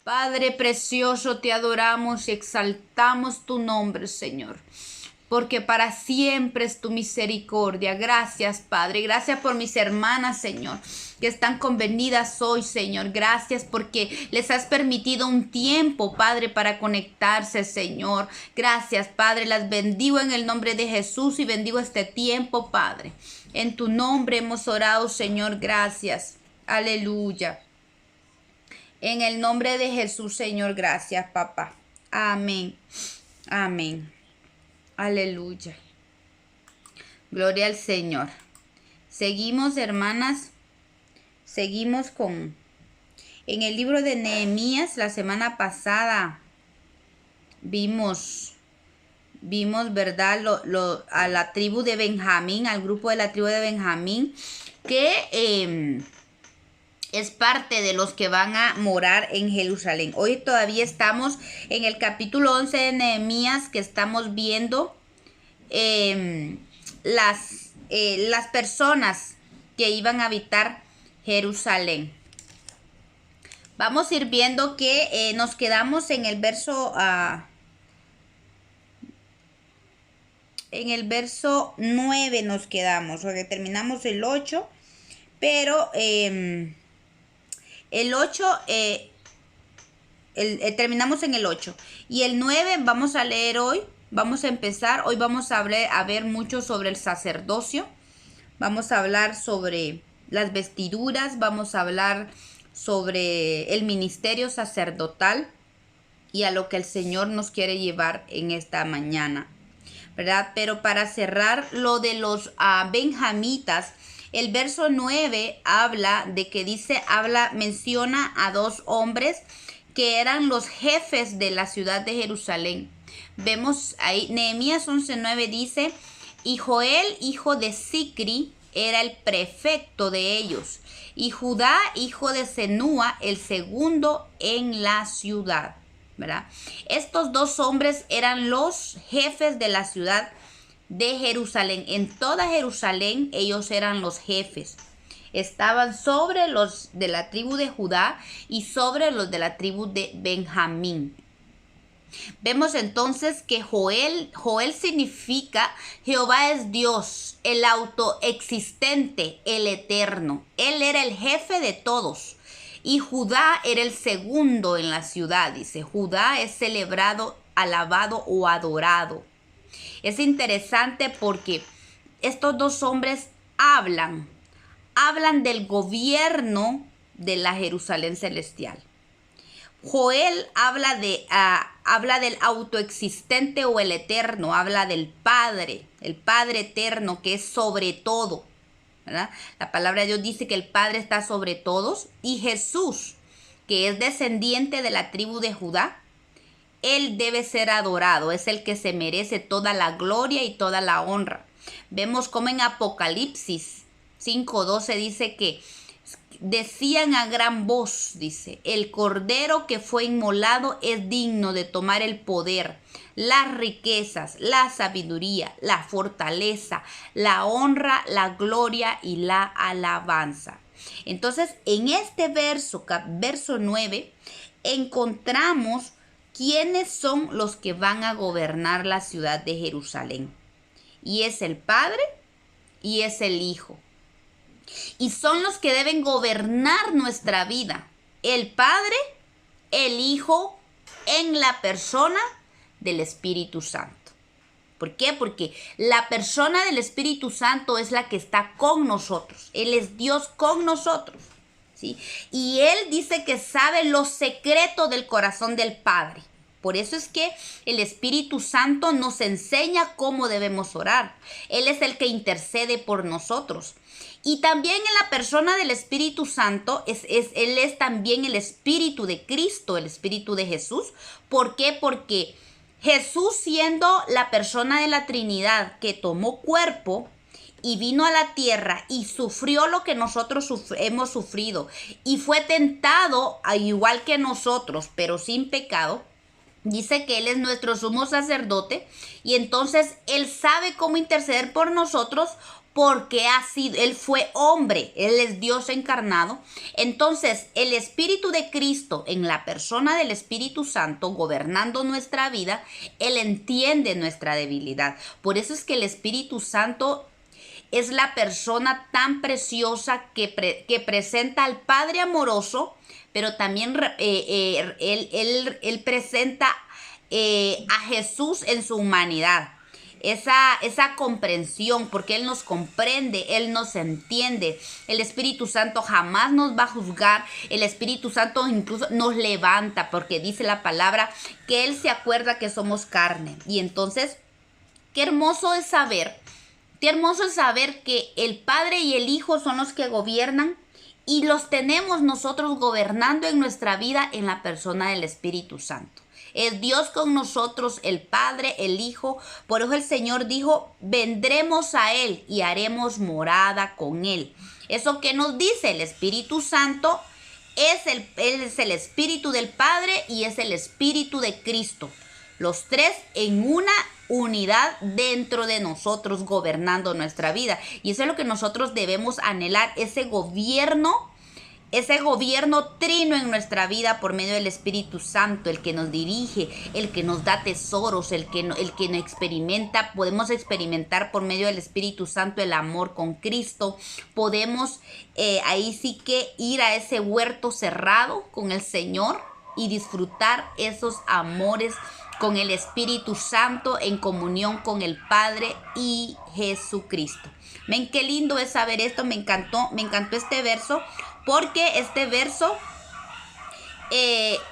Padre precioso, te adoramos y exaltamos tu nombre, Señor, porque para siempre es tu misericordia. Gracias, Padre. Gracias por mis hermanas, Señor, que están convenidas hoy, Señor. Gracias porque les has permitido un tiempo, Padre, para conectarse, Señor. Gracias, Padre. Las bendigo en el nombre de Jesús y bendigo este tiempo, Padre. En tu nombre hemos orado, Señor. Gracias. Aleluya. En el nombre de Jesús, Señor, gracias, papá. Amén. Amén. Aleluya. Gloria al Señor. Seguimos, hermanas. Seguimos en el libro de Nehemías. La semana pasada vimos, ¿verdad? A la tribu de Benjamín, al grupo de la tribu de Benjamín, que es parte de los que van a morar en Jerusalén. Hoy todavía estamos en el capítulo 11 de Nehemías, que estamos viendo las personas que iban a habitar Jerusalén. Vamos a ir viendo que nos quedamos en el verso en el verso 9 nos quedamos, porque terminamos el 8, pero el 8, terminamos en el 8. Y el 9 vamos a leer hoy. Vamos a empezar. Hoy vamos a ver mucho sobre el sacerdocio. Vamos a hablar sobre las vestiduras. Vamos a hablar sobre el ministerio sacerdotal y a lo que el Señor nos quiere llevar en esta mañana, ¿verdad? Pero para cerrar lo de los benjamitas, el verso 9 habla de que menciona a dos hombres que eran los jefes de la ciudad de Jerusalén. Vemos ahí, Nehemías 11:9 dice, y Joel, hijo de Sicri, era el prefecto de ellos, y Judá, hijo de Senúa, el segundo en la ciudad, ¿verdad? Estos dos hombres eran los jefes de la ciudad de Jerusalén. En toda Jerusalén ellos eran los jefes. Estaban sobre los de la tribu de Judá y sobre los de la tribu de Benjamín. Vemos entonces que Joel significa Jehová es Dios, el autoexistente, el eterno. Él era el jefe de todos. Y Judá era el segundo en la ciudad. Dice, Judá es celebrado, alabado o adorado. Es interesante porque estos dos hombres hablan del gobierno de la Jerusalén celestial. Joel habla del autoexistente o el eterno, habla del Padre, el Padre eterno que es sobre todo, ¿verdad? La palabra de Dios dice que el Padre está sobre todos, y Jesús, que es descendiente de la tribu de Judá, Él debe ser adorado, es el que se merece toda la gloria y toda la honra. Vemos como en Apocalipsis 5:12 dice que decían a gran voz, dice, el cordero que fue inmolado es digno de tomar el poder, las riquezas, la sabiduría, la fortaleza, la honra, la gloria y la alabanza. Entonces, en este verso 9, encontramos quiénes son los que van a gobernar la ciudad de Jerusalén. Y es el Padre y es el Hijo. Y son los que deben gobernar nuestra vida. El Padre, el Hijo, en la persona del Espíritu Santo. ¿Por qué? Porque la persona del Espíritu Santo es la que está con nosotros. Él es Dios con nosotros, ¿sí? Y Él dice que sabe los secretos del corazón del Padre. Por eso es que el Espíritu Santo nos enseña cómo debemos orar. Él es el que intercede por nosotros. Y también en la persona del Espíritu Santo, Él es también el Espíritu de Cristo, el Espíritu de Jesús. ¿Por qué? Porque Jesús, siendo la persona de la Trinidad que tomó cuerpo y vino a la tierra y sufrió lo que nosotros hemos sufrido y fue tentado igual que nosotros, pero sin pecado, dice que Él es nuestro sumo sacerdote y entonces Él sabe cómo interceder por nosotros porque Él fue hombre, Él es Dios encarnado. Entonces, el Espíritu de Cristo en la persona del Espíritu Santo gobernando nuestra vida, Él entiende nuestra debilidad. Por eso es que el Espíritu Santo es la persona tan preciosa que presenta al Padre amoroso, pero también él presenta a Jesús en su humanidad. Esa comprensión, porque Él nos comprende, Él nos entiende. El Espíritu Santo jamás nos va a juzgar. El Espíritu Santo incluso nos levanta, porque dice la palabra que Él se acuerda que somos carne. Y entonces, qué hermoso es saber que el Padre y el Hijo son los que gobiernan y los tenemos nosotros gobernando en nuestra vida en la persona del Espíritu Santo. Es Dios con nosotros, el Padre, el Hijo. Por eso el Señor dijo, vendremos a Él y haremos morada con Él. ¿Eso qué nos dice? El Espíritu Santo Él es el Espíritu del Padre y es el Espíritu de Cristo. Los tres en una unidad dentro de nosotros gobernando nuestra vida. Y eso es lo que nosotros debemos anhelar, ese gobierno trino en nuestra vida por medio del Espíritu Santo, el que nos dirige, el que nos da tesoros, el que nos experimenta. Podemos experimentar por medio del Espíritu Santo el amor con Cristo. Podemos ahí sí que ir a ese huerto cerrado con el Señor y disfrutar esos amores con el Espíritu Santo en comunión con el Padre y Jesucristo. Ven qué lindo es saber esto. Me encantó este verso, porque este verso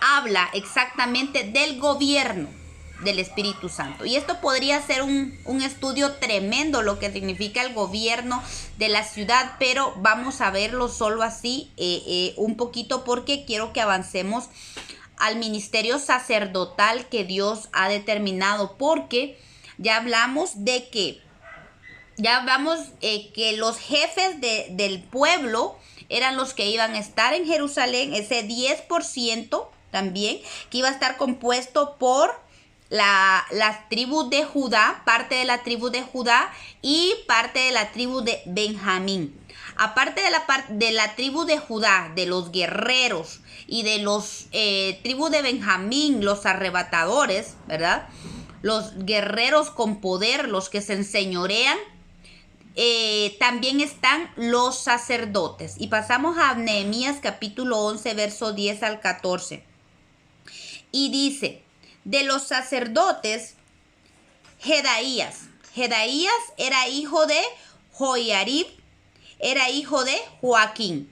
habla exactamente del gobierno del Espíritu Santo. Y esto podría ser un estudio tremendo, lo que significa el gobierno de la ciudad, pero vamos a verlo solo así un poquito, porque quiero que avancemos al ministerio sacerdotal que Dios ha determinado, porque ya hablamos de que que los jefes del pueblo eran los que iban a estar en Jerusalén, ese 10% también, que iba a estar compuesto por las tribus de Judá, parte de la tribu de Judá y parte de la tribu de Benjamín. Aparte de la tribu de Judá, de los guerreros y de los tribus de Benjamín, los arrebatadores, ¿verdad? Los guerreros con poder, los que se enseñorean. También están los sacerdotes. Y pasamos a Nehemías capítulo 11, verso 10 al 14. Y dice, de los sacerdotes, Jedaías. Jedaías era hijo de Joiarib, era hijo de Joaquín,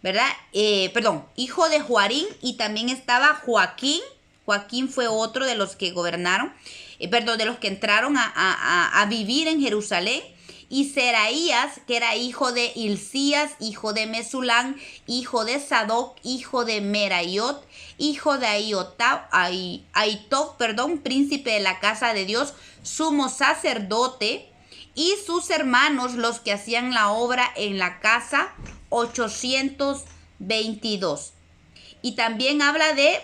¿verdad? Hijo de Joarín, y también estaba Joaquín. Joaquín fue otro de los que gobernaron, de los que entraron a vivir en Jerusalén. Y Seraías, que era hijo de Hilcías, hijo de Mesulán, hijo de Sadoc, hijo de Meraiot, hijo de Ahitob, príncipe de la casa de Dios, sumo sacerdote, y sus hermanos, los que hacían la obra en la casa, 822. Y también habla de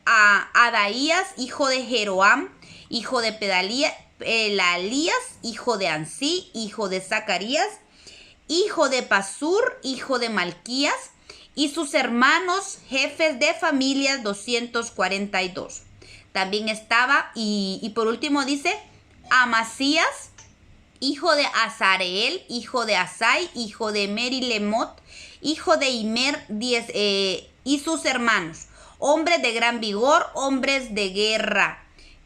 Adaías, hijo de Jeroam, hijo de Pedalías, hijo de Ansí, hijo de Zacarías, hijo de Pasur, hijo de Malquías, y sus hermanos, jefes de familias, 242. También estaba, y por último dice, Amasías, hijo de Azareel, hijo de Asai, hijo de Merilemot, hijo de Imer, y sus hermanos, hombres de gran vigor, hombres de guerra,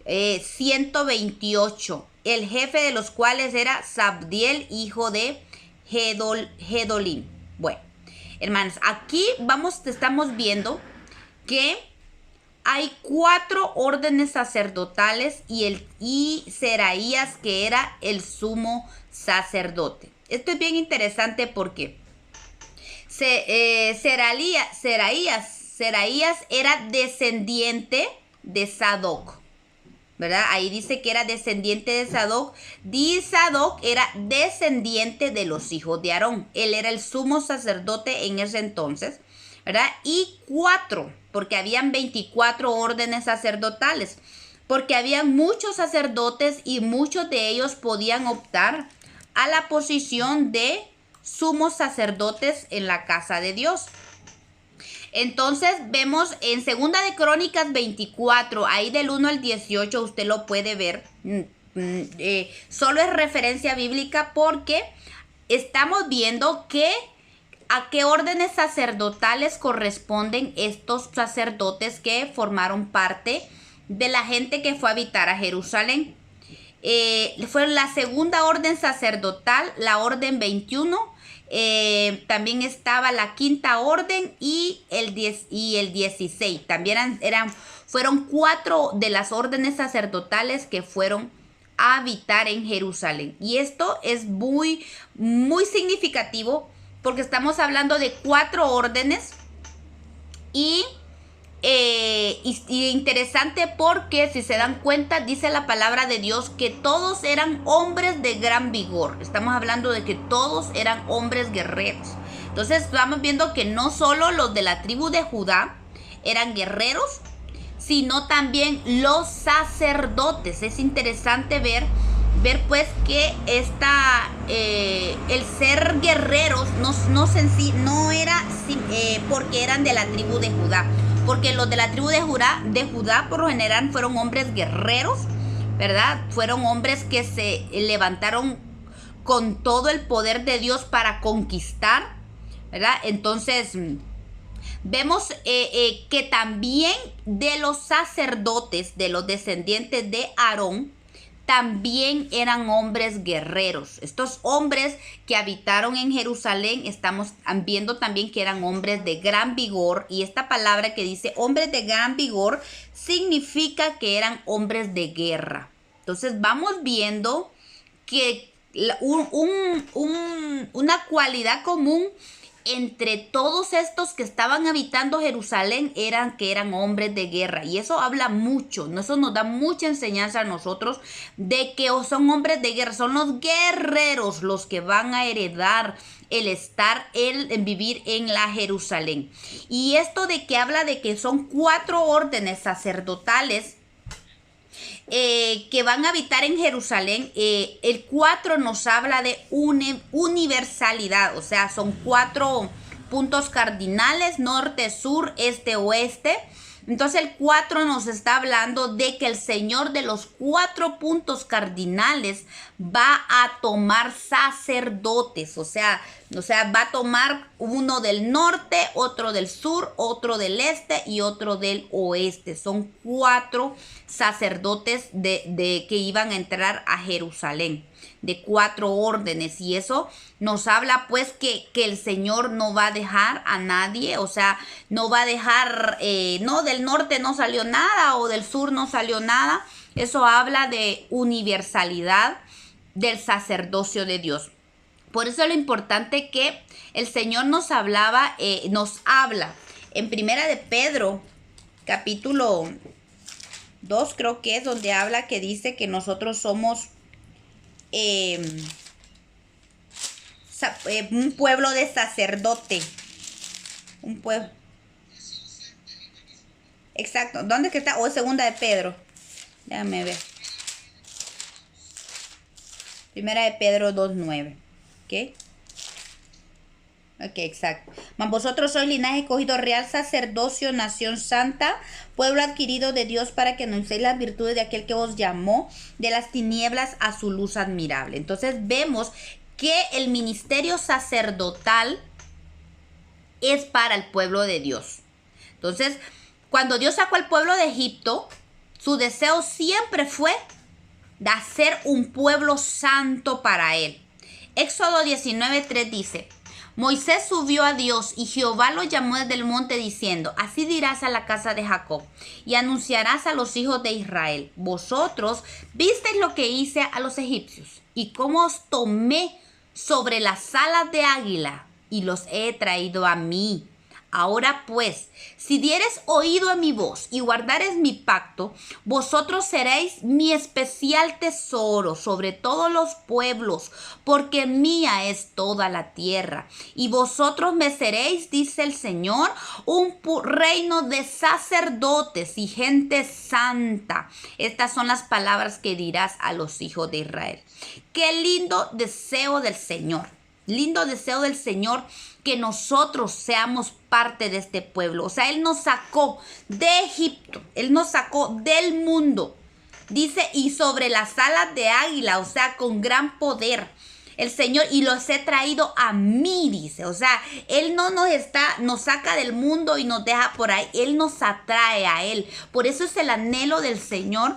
128, el jefe de los cuales era Sabdiel, hijo de Gedolim. Bueno, hermanos, aquí estamos viendo que hay 4 órdenes sacerdotales y Seraías, que era el sumo sacerdote. Esto es bien interesante porque Seraías era descendiente de Sadoc, ¿verdad? Ahí dice que era descendiente de Sadoc. Y Sadoc era descendiente de los hijos de Aarón. Él era el sumo sacerdote en ese entonces, ¿verdad? Y 4, porque habían 24 órdenes sacerdotales, porque habían muchos sacerdotes y muchos de ellos podían optar a la posición de sumos sacerdotes en la casa de Dios. Entonces vemos en Segunda de Crónicas 24, ahí del 1 al 18 usted lo puede ver. Solo es referencia bíblica porque estamos viendo que a qué órdenes sacerdotales corresponden estos sacerdotes que formaron parte de la gente que fue a habitar a Jerusalén. Fue la segunda orden sacerdotal, la orden 21. También estaba la quinta orden y el 16. También fueron 4 de las órdenes sacerdotales que fueron a habitar en Jerusalén. Y esto es muy, muy significativo porque estamos hablando de 4 órdenes y interesante porque si se dan cuenta dice la palabra de Dios que todos eran hombres de gran vigor. Estamos hablando de que todos eran hombres guerreros. Entonces estamos viendo que no solo los de la tribu de Judá eran guerreros, sino también los sacerdotes. Es interesante ver pues que el ser guerreros no era porque eran de la tribu de Judá. Porque los de la tribu de Judá por lo general fueron hombres guerreros, ¿verdad? Fueron hombres que se levantaron con todo el poder de Dios para conquistar, ¿verdad? Entonces vemos que también de los sacerdotes, de los descendientes de Aarón, también eran hombres guerreros. Estos hombres que habitaron en Jerusalén, estamos viendo también que eran hombres de gran vigor. Y esta palabra que dice hombres de gran vigor significa que eran hombres de guerra. Entonces vamos viendo que una cualidad común entre todos estos que estaban habitando Jerusalén que eran hombres de guerra. Y eso habla mucho, eso nos da mucha enseñanza a nosotros de que son hombres de guerra, son los guerreros los que van a heredar el vivir en la Jerusalén. Y esto de que habla de que son 4 órdenes sacerdotales que van a habitar en Jerusalén. El 4 nos habla de universalidad, o sea, son 4 puntos cardinales: norte, sur, este, oeste. Entonces el 4 nos está hablando de que el Señor de los 4 puntos cardinales va a tomar sacerdotes, o sea, va a tomar uno del norte, otro del sur, otro del este y otro del oeste. Son 4 sacerdotes que iban a entrar a Jerusalén, de 4 órdenes. Y eso nos habla pues que el Señor no va a dejar a nadie, o sea, no va a dejar, no, del norte no salió nada o del sur no salió nada. Eso habla de universalidad del sacerdocio de Dios. Por eso es lo importante que el Señor nos habla en Primera de Pedro, capítulo 2, creo que es donde habla, que dice que nosotros somos un pueblo de sacerdote. Un pueblo. Exacto. ¿Dónde es que está? O Segunda de Pedro. Déjame ver. Primera de Pedro 2:9. ¿Ok? Ok, exacto. Mas vosotros sois linaje escogido, real sacerdocio, nación santa, pueblo adquirido de Dios, para que anunciéis las virtudes de aquel que os llamó de las tinieblas a su luz admirable. Entonces vemos que el ministerio sacerdotal es para el pueblo de Dios. Entonces, cuando Dios sacó al pueblo de Egipto, su deseo siempre fue de hacer un pueblo santo para él. Éxodo 19:3 dice: Moisés subió a Dios y Jehová lo llamó desde el monte diciendo: así dirás a la casa de Jacob y anunciarás a los hijos de Israel: vosotros visteis lo que hice a los egipcios y cómo os tomé sobre las alas de águila y los he traído a mí. Ahora pues, si dieres oído a mi voz y guardares mi pacto, vosotros seréis mi especial tesoro sobre todos los pueblos, porque mía es toda la tierra. Y vosotros me seréis, dice el Señor, un reino de sacerdotes y gente santa. Estas son las palabras que dirás a los hijos de Israel. Qué lindo deseo del Señor. Lindo deseo del Señor que nosotros seamos parte de este pueblo. O sea, Él nos sacó de Egipto, Él nos sacó del mundo. Dice, y sobre las alas de águila, o sea, con gran poder. El Señor, y los he traído a mí, dice. O sea, Él no nos saca del mundo y nos deja por ahí. Él nos atrae a Él. Por eso es el anhelo del Señor,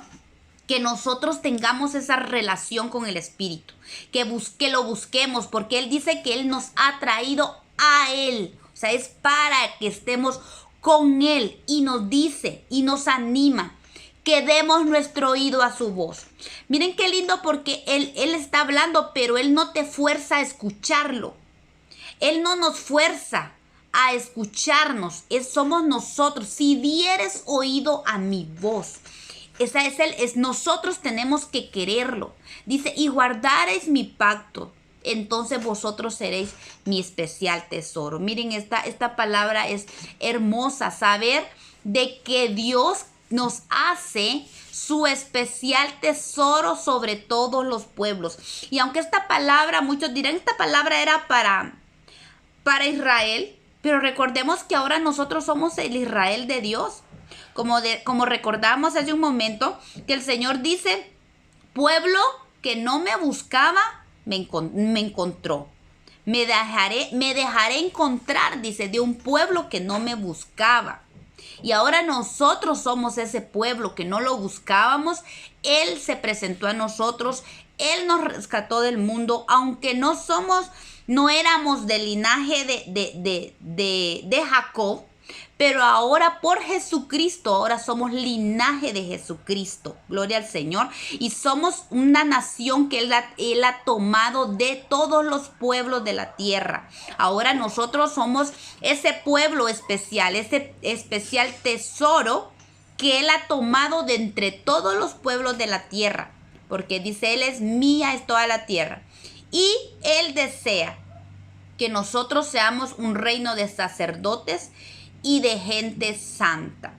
que nosotros tengamos esa relación con el Espíritu, que lo busquemos, porque Él dice que Él nos ha traído a Él. O sea, es para que estemos con Él, y nos dice y nos anima que demos nuestro oído a su voz. Miren qué lindo, porque Él está hablando, pero Él no te fuerza a escucharlo. Él no nos fuerza a escucharnos, somos nosotros. Si dieres oído a mi voz. Nosotros tenemos que quererlo. Dice, y guardaréis mi pacto, entonces vosotros seréis mi especial tesoro. Miren, esta palabra es hermosa, saber de que Dios nos hace su especial tesoro sobre todos los pueblos. Y aunque esta palabra, muchos dirán, esta palabra era para Israel, pero recordemos que ahora nosotros somos el Israel de Dios. Como recordamos hace un momento, que el Señor dice, pueblo que no me buscaba, me encontró. Me dejaré encontrar, dice, de un pueblo que no me buscaba. Y ahora nosotros somos ese pueblo que no lo buscábamos. Él se presentó a nosotros. Él nos rescató del mundo, aunque no éramos del linaje de Jacob. Pero ahora por Jesucristo, ahora somos linaje de Jesucristo. Gloria al Señor. Y somos una nación que Él ha tomado de todos los pueblos de la tierra. Ahora nosotros somos ese pueblo especial, ese especial tesoro que Él ha tomado de entre todos los pueblos de la tierra. Porque dice, Él es mía, es toda la tierra. Y Él desea que nosotros seamos un reino de sacerdotes y de gente santa.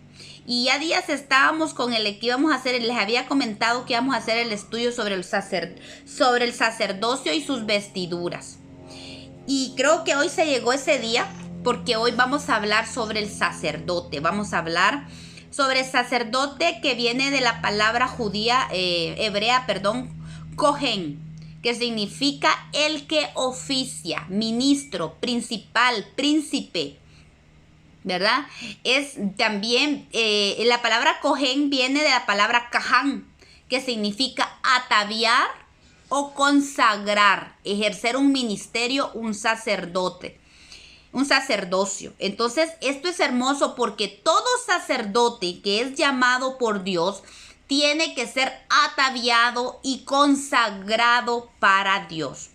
Y ya días estábamos con el que íbamos a hacer, les había comentado que íbamos a hacer el estudio sobre el sacerdocio y sus vestiduras. Y creo que hoy se llegó ese día, porque hoy vamos a hablar sobre el sacerdote. Vamos a hablar sobre el sacerdote, que viene de la palabra hebrea, Cohen, que significa el que oficia, ministro, principal, príncipe, ¿verdad? Es también, la palabra Cohen viene de la palabra Caján, que significa ataviar o consagrar, ejercer un ministerio, un sacerdocio. Entonces, esto es hermoso, porque todo sacerdote que es llamado por Dios tiene que ser ataviado y consagrado para Dios,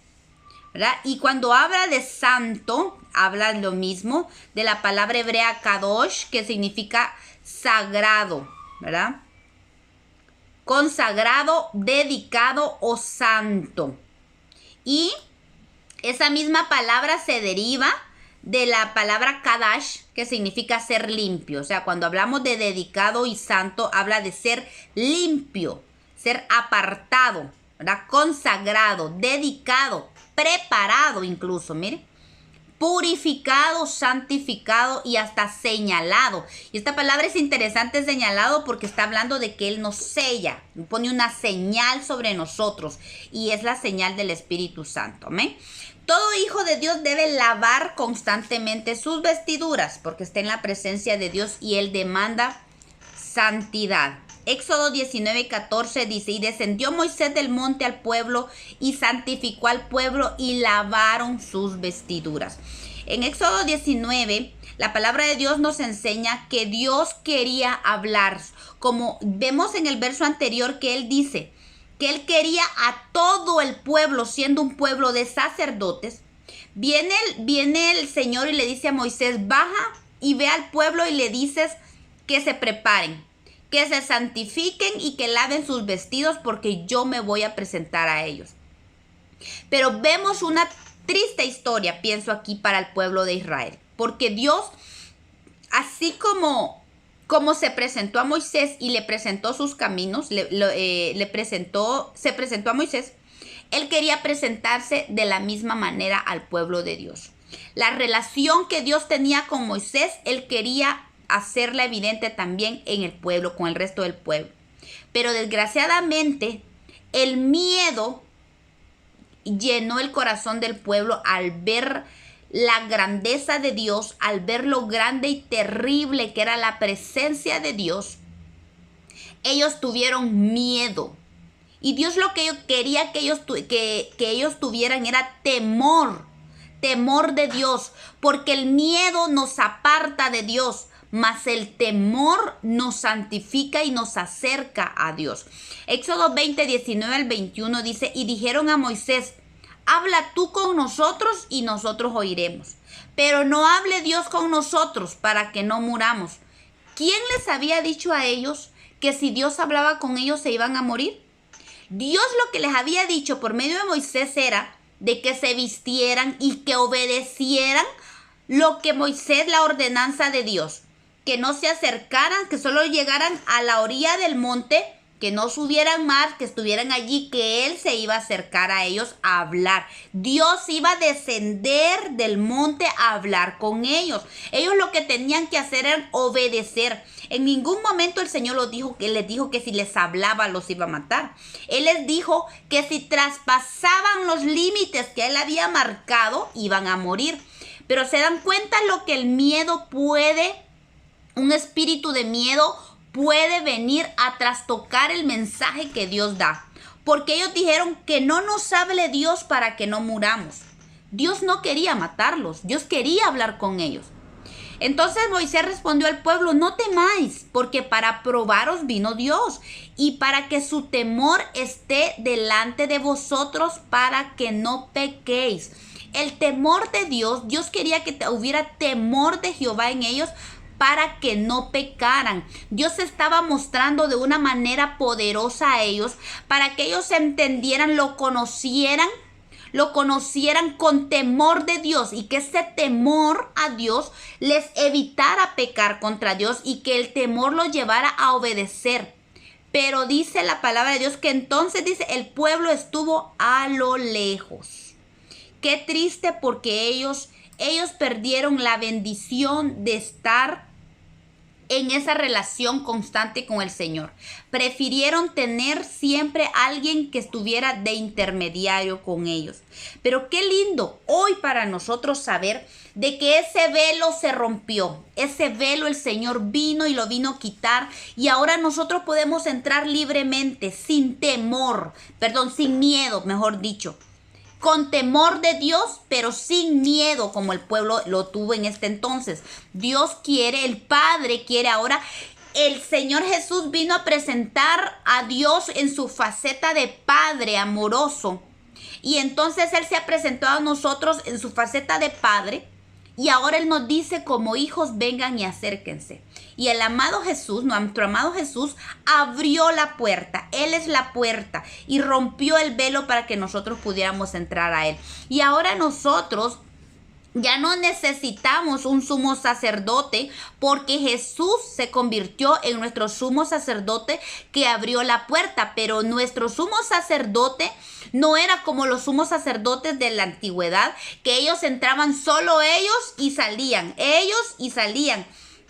¿verdad? Y cuando habla de santo, habla lo mismo de la palabra hebrea kadosh, que significa sagrado, ¿verdad? Consagrado, dedicado o santo. Y esa misma palabra se deriva de la palabra kadash, que significa ser limpio. O sea, cuando hablamos de dedicado y santo, habla de ser limpio, ser apartado, ¿verdad? Consagrado, dedicado, preparado incluso, mire, purificado, santificado y hasta señalado. Y esta palabra es interesante, señalado, porque está hablando de que Él nos sella, pone una señal sobre nosotros, y es la señal del Espíritu Santo. ¿Amén? Todo hijo de Dios debe lavar constantemente sus vestiduras, porque está en la presencia de Dios y Él demanda santidad. Éxodo 19:14 dice, y descendió Moisés del monte al pueblo y santificó al pueblo y lavaron sus vestiduras. En Éxodo 19, la palabra de Dios nos enseña que Dios quería hablar, como vemos en el verso anterior, que Él dice que Él quería a todo el pueblo, siendo un pueblo de sacerdotes. Viene el Señor y le dice a Moisés, baja y ve al pueblo y le dices que se preparen, que se santifiquen y que laven sus vestidos porque yo me voy a presentar a ellos. Pero vemos una triste historia, pienso aquí, para el pueblo de Israel, porque Dios, así como se presentó a Moisés y le presentó sus caminos, se presentó a Moisés, él quería presentarse de la misma manera al pueblo de Dios. La relación que Dios tenía con Moisés, él quería hacerla evidente también en el pueblo, con el resto del pueblo. Pero desgraciadamente, el miedo llenó el corazón del pueblo al ver la grandeza de Dios, al ver lo grande y terrible que era la presencia de Dios. Ellos tuvieron miedo. Y Dios lo que quería que ellos tuvieran era temor de Dios, porque el miedo nos aparta de Dios, mas el temor nos santifica y nos acerca a Dios. Éxodo 20, 19 al 21 dice, y dijeron a Moisés, habla tú con nosotros y nosotros oiremos, pero no hable Dios con nosotros para que no muramos. ¿Quién les había dicho a ellos que si Dios hablaba con ellos se iban a morir? Dios lo que les había dicho por medio de Moisés era de que se vistieran y que obedecieran lo que Moisés, la ordenanza de Dios, que no se acercaran, que solo llegaran a la orilla del monte, que no subieran más, que estuvieran allí, que Él se iba a acercar a ellos a hablar. Dios iba a descender del monte a hablar con ellos. Ellos lo que tenían que hacer era obedecer. En ningún momento el Señor les dijo que si les hablaba los iba a matar. Él les dijo que si traspasaban los límites que Él había marcado, iban a morir. Pero se dan cuenta lo que el miedo puede, un espíritu de miedo puede venir a trastocar el mensaje que Dios da. Porque ellos dijeron que no nos hable Dios para que no muramos. Dios no quería matarlos, Dios quería hablar con ellos. Entonces Moisés respondió al pueblo, no temáis, porque para probaros vino Dios, y para que su temor esté delante de vosotros, para que no pequéis. El temor de Dios, Dios quería que hubiera temor de Jehová en ellos, para que no pecaran. Dios se estaba mostrando de una manera poderosa a ellos, para que ellos entendieran, lo conocieran con temor de Dios, y que ese temor a Dios les evitara pecar contra Dios y que el temor los llevara a obedecer. Pero dice la palabra de Dios que entonces dice, el pueblo estuvo a lo lejos. Qué triste, porque ellos perdieron la bendición de estar en esa relación constante con el Señor. Prefirieron tener siempre alguien que estuviera de intermediario con ellos. Pero qué lindo hoy para nosotros saber de que ese velo se rompió. Ese velo el Señor vino y lo vino a quitar. Y ahora nosotros podemos entrar libremente, sin miedo, mejor dicho. Con temor de Dios, pero sin miedo como el pueblo lo tuvo en este entonces. Dios quiere, el Padre quiere ahora. El Señor Jesús vino a presentar a Dios en su faceta de Padre amoroso. Y entonces Él se ha presentado a nosotros en su faceta de Padre. Y ahora Él nos dice, como hijos, vengan y acérquense. Y el amado Jesús, nuestro amado Jesús, abrió la puerta. Él es la puerta y rompió el velo para que nosotros pudiéramos entrar a Él. Y ahora nosotros ya no necesitamos un sumo sacerdote, porque Jesús se convirtió en nuestro sumo sacerdote que abrió la puerta. Pero nuestro sumo sacerdote no era como los sumos sacerdotes de la antigüedad, que ellos entraban solo ellos y salían.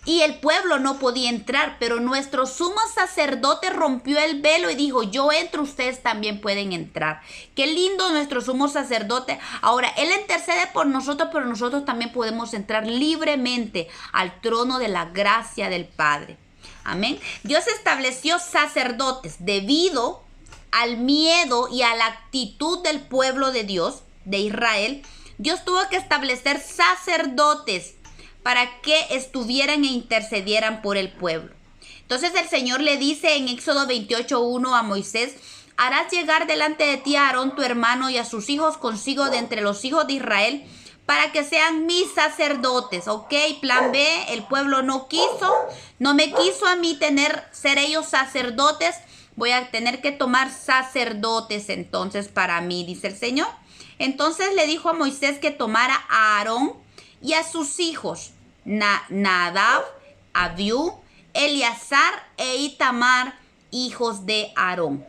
Y el pueblo no podía entrar, pero nuestro sumo sacerdote rompió el velo y dijo, yo entro, ustedes también pueden entrar. Qué lindo nuestro sumo sacerdote. Ahora, Él intercede por nosotros, pero nosotros también podemos entrar libremente al trono de la gracia del Padre. Amén. Dios estableció sacerdotes debido al miedo y a la actitud del pueblo de Dios, de Israel. Dios tuvo que establecer sacerdotes para que estuvieran e intercedieran por el pueblo. Entonces el Señor le dice en Éxodo 28:1 a Moisés, harás llegar delante de ti a Aarón tu hermano y a sus hijos consigo de entre los hijos de Israel, para que sean mis sacerdotes, ¿ok? Plan B, el pueblo no me quiso a mí ser ellos sacerdotes. Voy a tener que tomar sacerdotes entonces para mí, dice el Señor. Entonces le dijo a Moisés que tomara a Aarón y a sus hijos, Nadab, Abiú, Eleazar e Itamar, hijos de Aarón.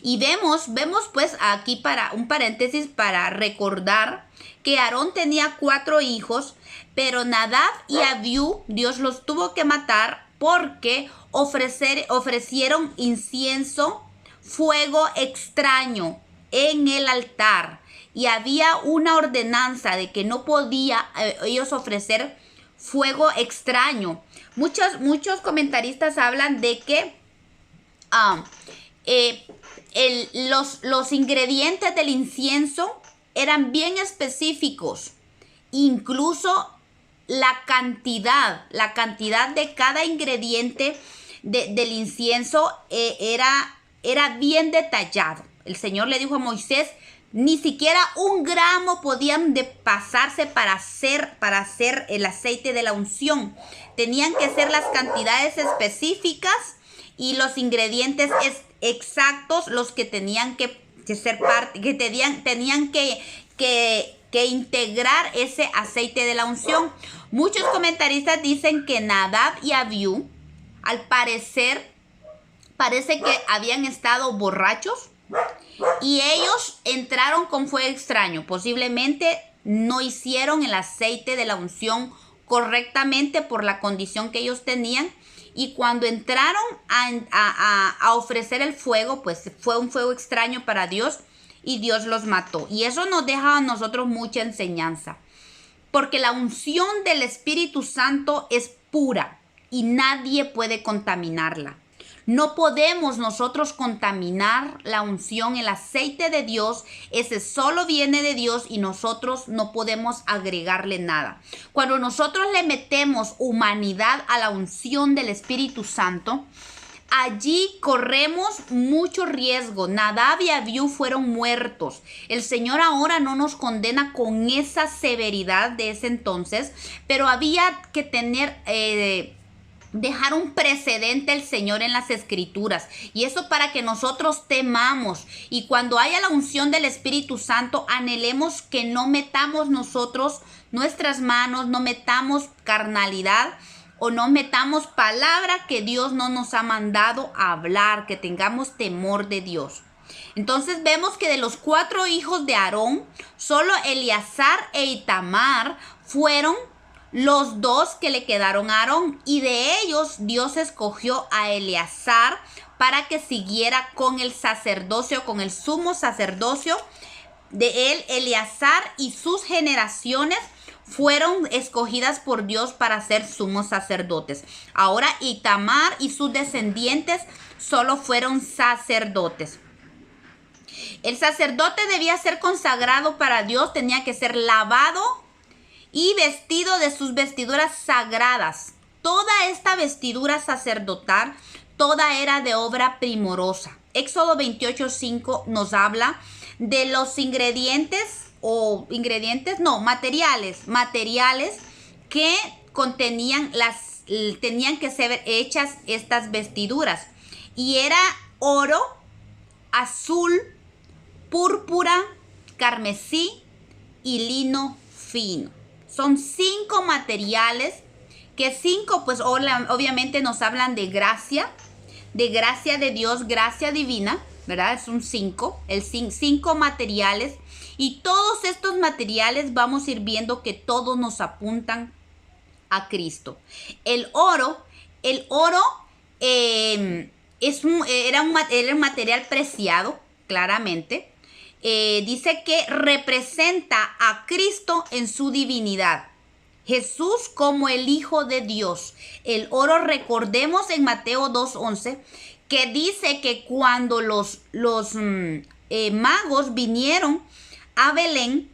Y vemos pues aquí para un paréntesis para recordar que Aarón tenía 4 hijos, pero Nadab y Abiú Dios los tuvo que matar porque ofrecieron incienso, fuego extraño en el altar. Y había una ordenanza de que no podía ellos ofrecer fuego extraño. Muchos comentaristas hablan de que los ingredientes del incienso eran bien específicos. Incluso la cantidad de cada ingrediente del incienso era bien detallado. El Señor le dijo a Moisés, ni siquiera 1 gramo podían pasarse para hacer el aceite de la unción. Tenían que ser las cantidades específicas y los ingredientes exactos los que tenían que ser parte, que tenían que integrar ese aceite de la unción. Muchos comentaristas dicen que Nadab y Abiú, al parecer, parece que habían estado borrachos y ellos entraron con fuego extraño. Posiblemente no hicieron el aceite de la unción correctamente por la condición que ellos tenían. Y cuando entraron a ofrecer el fuego, pues fue un fuego extraño para Dios y Dios los mató. Y eso nos deja a nosotros mucha enseñanza. Porque la unción del Espíritu Santo es pura y nadie puede contaminarla. No podemos nosotros contaminar la unción, el aceite de Dios. Ese solo viene de Dios y nosotros no podemos agregarle nada. Cuando nosotros le metemos humanidad a la unción del Espíritu Santo, allí corremos mucho riesgo. Nadab y Abiú fueron muertos. El Señor ahora no nos condena con esa severidad de ese entonces, pero había que dejar un precedente el Señor en las Escrituras. Y eso para que nosotros temamos. Y cuando haya la unción del Espíritu Santo, anhelemos que no metamos nosotros nuestras manos, no metamos carnalidad o no metamos palabra que Dios no nos ha mandado a hablar, que tengamos temor de Dios. Entonces vemos que de los 4 hijos de Aarón, solo Eleazar e Itamar fueron los 2 que le quedaron a Aarón, y de ellos Dios escogió a Eleazar para que siguiera con el sacerdocio, con el sumo sacerdocio. De él, Eleazar y sus generaciones fueron escogidas por Dios para ser sumos sacerdotes. Ahora Itamar y sus descendientes solo fueron sacerdotes. El sacerdote debía ser consagrado para Dios, tenía que ser lavado y vestido de sus vestiduras sagradas. Toda esta vestidura sacerdotal, toda era de obra primorosa. Éxodo 28:5 nos habla de los materiales que tenían que ser hechas estas vestiduras. Y era oro, azul, púrpura, carmesí y lino fino. Son 5 materiales, que 5 pues obviamente nos hablan de gracia de Dios, gracia divina, ¿verdad? Son 5, 5 materiales. Y todos estos materiales vamos a ir viendo que todos nos apuntan a Cristo. El oro era un material preciado, claramente. Dice que representa a Cristo en su divinidad. Jesús como el Hijo de Dios. El oro, recordemos en Mateo 2:11, que dice que cuando los magos vinieron a Belén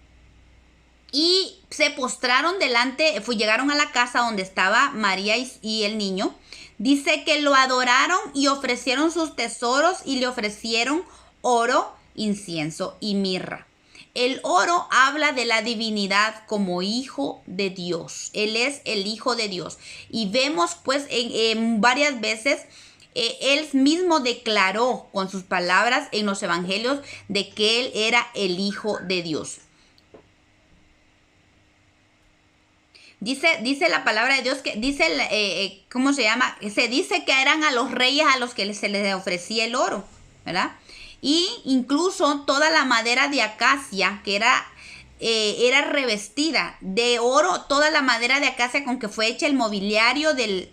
y se postraron llegaron a la casa donde estaba María y el niño, dice que lo adoraron y ofrecieron sus tesoros y le ofrecieron oro, incienso y mirra. El oro habla de la divinidad como hijo de Dios. Él es el hijo de Dios. Y vemos pues en varias veces, él mismo declaró con sus palabras en los evangelios de que él era el hijo de Dios. Dice la palabra de Dios que dice, ¿cómo se llama? Se dice que eran a los reyes a los que se les ofrecía el oro, ¿verdad? Y incluso toda la madera de acacia que era revestida de oro, toda la madera de acacia con que fue hecha el mobiliario del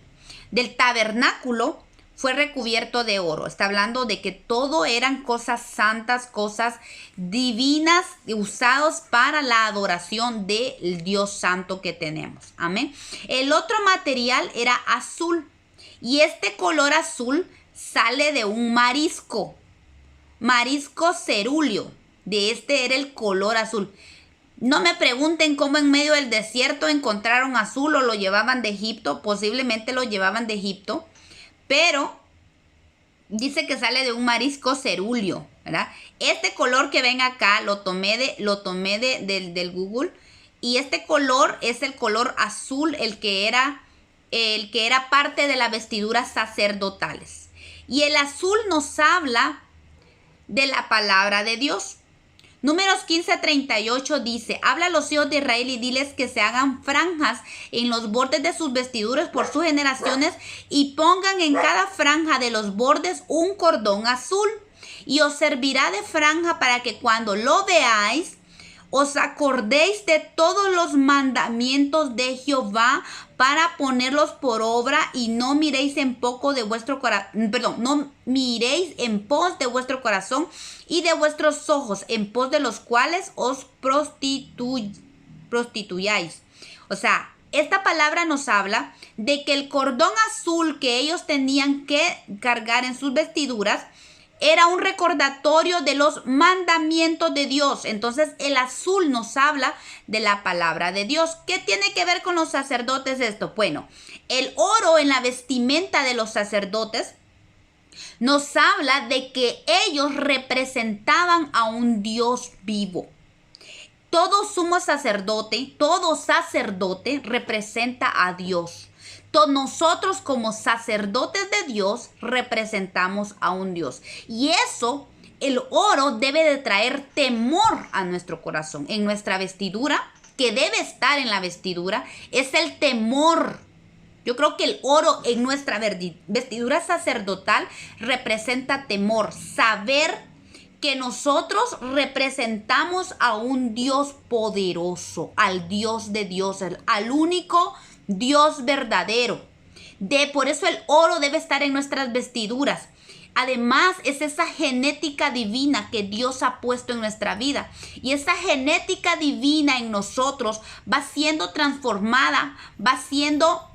tabernáculo fue recubierto de oro. Está hablando de que todo eran cosas santas, cosas divinas, usados para la adoración del Dios santo que tenemos. Amén. El otro material era azul. Y este color azul sale de un marisco cerúleo. De este era el color azul. No me pregunten cómo en medio del desierto encontraron azul o lo llevaban de Egipto. Posiblemente lo llevaban de Egipto. Pero dice que sale de un marisco cerúleo, ¿verdad? Este color que ven acá lo tomé del Google. Y este color es el color azul, el que era parte de las vestiduras sacerdotales. Y el azul nos habla de la palabra de Dios. Números 15:38 dice: habla a los hijos de Israel y diles que se hagan franjas en los bordes de sus vestiduras por sus generaciones y pongan en cada franja de los bordes un cordón azul, y os servirá de franja para que cuando lo veáis os acordéis de todos los mandamientos de Jehová para ponerlos por obra, y no miréis en poco de vuestro corazón, no miréis en pos de vuestro corazón y de vuestros ojos, en pos de los cuales os prostituyáis. O sea, esta palabra nos habla de que el cordón azul que ellos tenían que cargar en sus vestiduras era un recordatorio de los mandamientos de Dios. Entonces el azul nos habla de la palabra de Dios. ¿Qué tiene que ver con los sacerdotes esto? Bueno, el oro en la vestimenta de los sacerdotes nos habla de que ellos representaban a un Dios vivo. Todo sumo sacerdote, todo sacerdote representa a Dios. Nosotros como sacerdotes de Dios representamos a un Dios. Y eso, el oro debe de traer temor a nuestro corazón. En nuestra vestidura, que debe estar en la vestidura, es el temor. Yo creo que el oro en nuestra vestidura sacerdotal representa temor. Saber que nosotros representamos a un Dios poderoso, al Dios de dioses, al único Dios verdadero. Por eso el oro debe estar en nuestras vestiduras. Además, es esa genética divina que Dios ha puesto en nuestra vida. Y esa genética divina en nosotros va siendo transformada, va siendo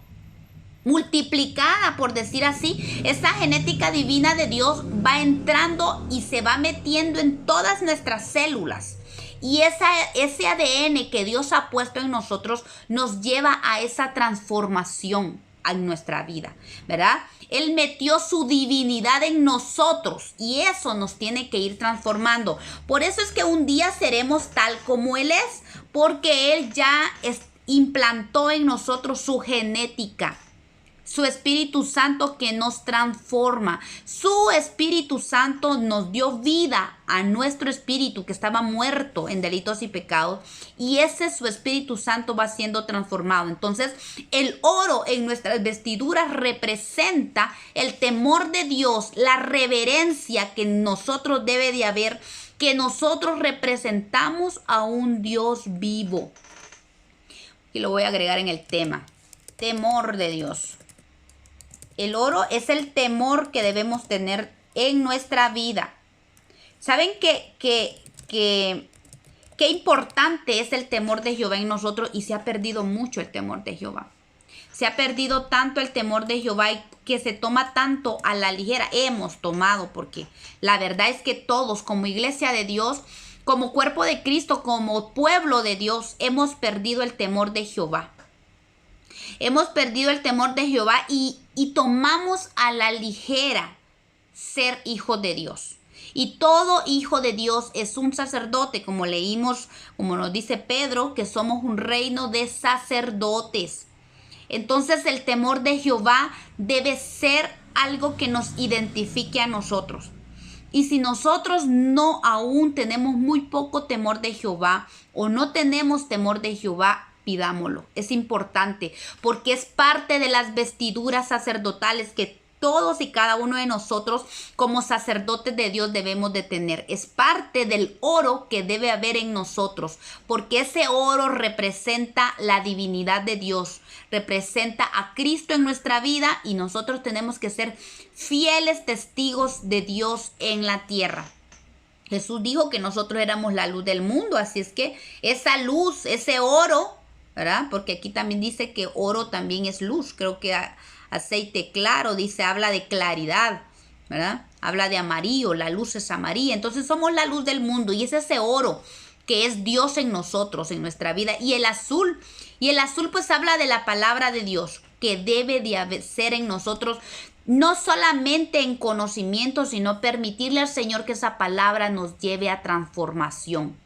multiplicada, por decir así. Esa genética divina de Dios va entrando y se va metiendo en todas nuestras células. Y ese ADN que Dios ha puesto en nosotros nos lleva a esa transformación en nuestra vida, ¿verdad? Él metió su divinidad en nosotros y eso nos tiene que ir transformando. Por eso es que un día seremos tal como Él es, porque Él ya implantó en nosotros su genética. Su Espíritu Santo que nos transforma. Su Espíritu Santo nos dio vida a nuestro espíritu que estaba muerto en delitos y pecados. Y ese su Espíritu Santo va siendo transformado. Entonces, el oro en nuestras vestiduras representa el temor de Dios, la reverencia que en nosotros debe de haber, que nosotros representamos a un Dios vivo. Y lo voy a agregar en el tema. Temor de Dios. El oro es el temor que debemos tener en nuestra vida. ¿Saben qué importante es el temor de Jehová en nosotros? Y se ha perdido mucho el temor de Jehová. Se ha perdido tanto el temor de Jehová y que se toma tanto a la ligera. Hemos tomado, porque la verdad es que todos como iglesia de Dios, como cuerpo de Cristo, como pueblo de Dios, hemos perdido el temor de Jehová. Hemos perdido el temor de Jehová y tomamos a la ligera ser hijos de Dios. Y todo hijo de Dios es un sacerdote, como leímos, como nos dice Pedro, que somos un reino de sacerdotes. Entonces el temor de Jehová debe ser algo que nos identifique a nosotros. Y si nosotros no aún tenemos muy poco temor de Jehová o no tenemos temor de Jehová, pidámoslo. Es importante porque es parte de las vestiduras sacerdotales que todos y cada uno de nosotros como sacerdotes de Dios debemos de tener. Es parte del oro que debe haber en nosotros, porque ese oro representa la divinidad de Dios, representa a Cristo en nuestra vida y nosotros tenemos que ser fieles testigos de Dios en la tierra. Jesús dijo que nosotros éramos la luz del mundo, así es que esa luz, ese oro, ¿verdad? Porque aquí también dice que oro también es luz, creo que aceite claro, dice, habla de claridad, ¿verdad? Habla de amarillo, la luz es amarilla. Entonces somos la luz del mundo y es ese oro que es Dios en nosotros, en nuestra vida. Y el azul pues habla de la palabra de Dios que debe de ser en nosotros, no solamente en conocimiento, sino permitirle al Señor que esa palabra nos lleve a transformación.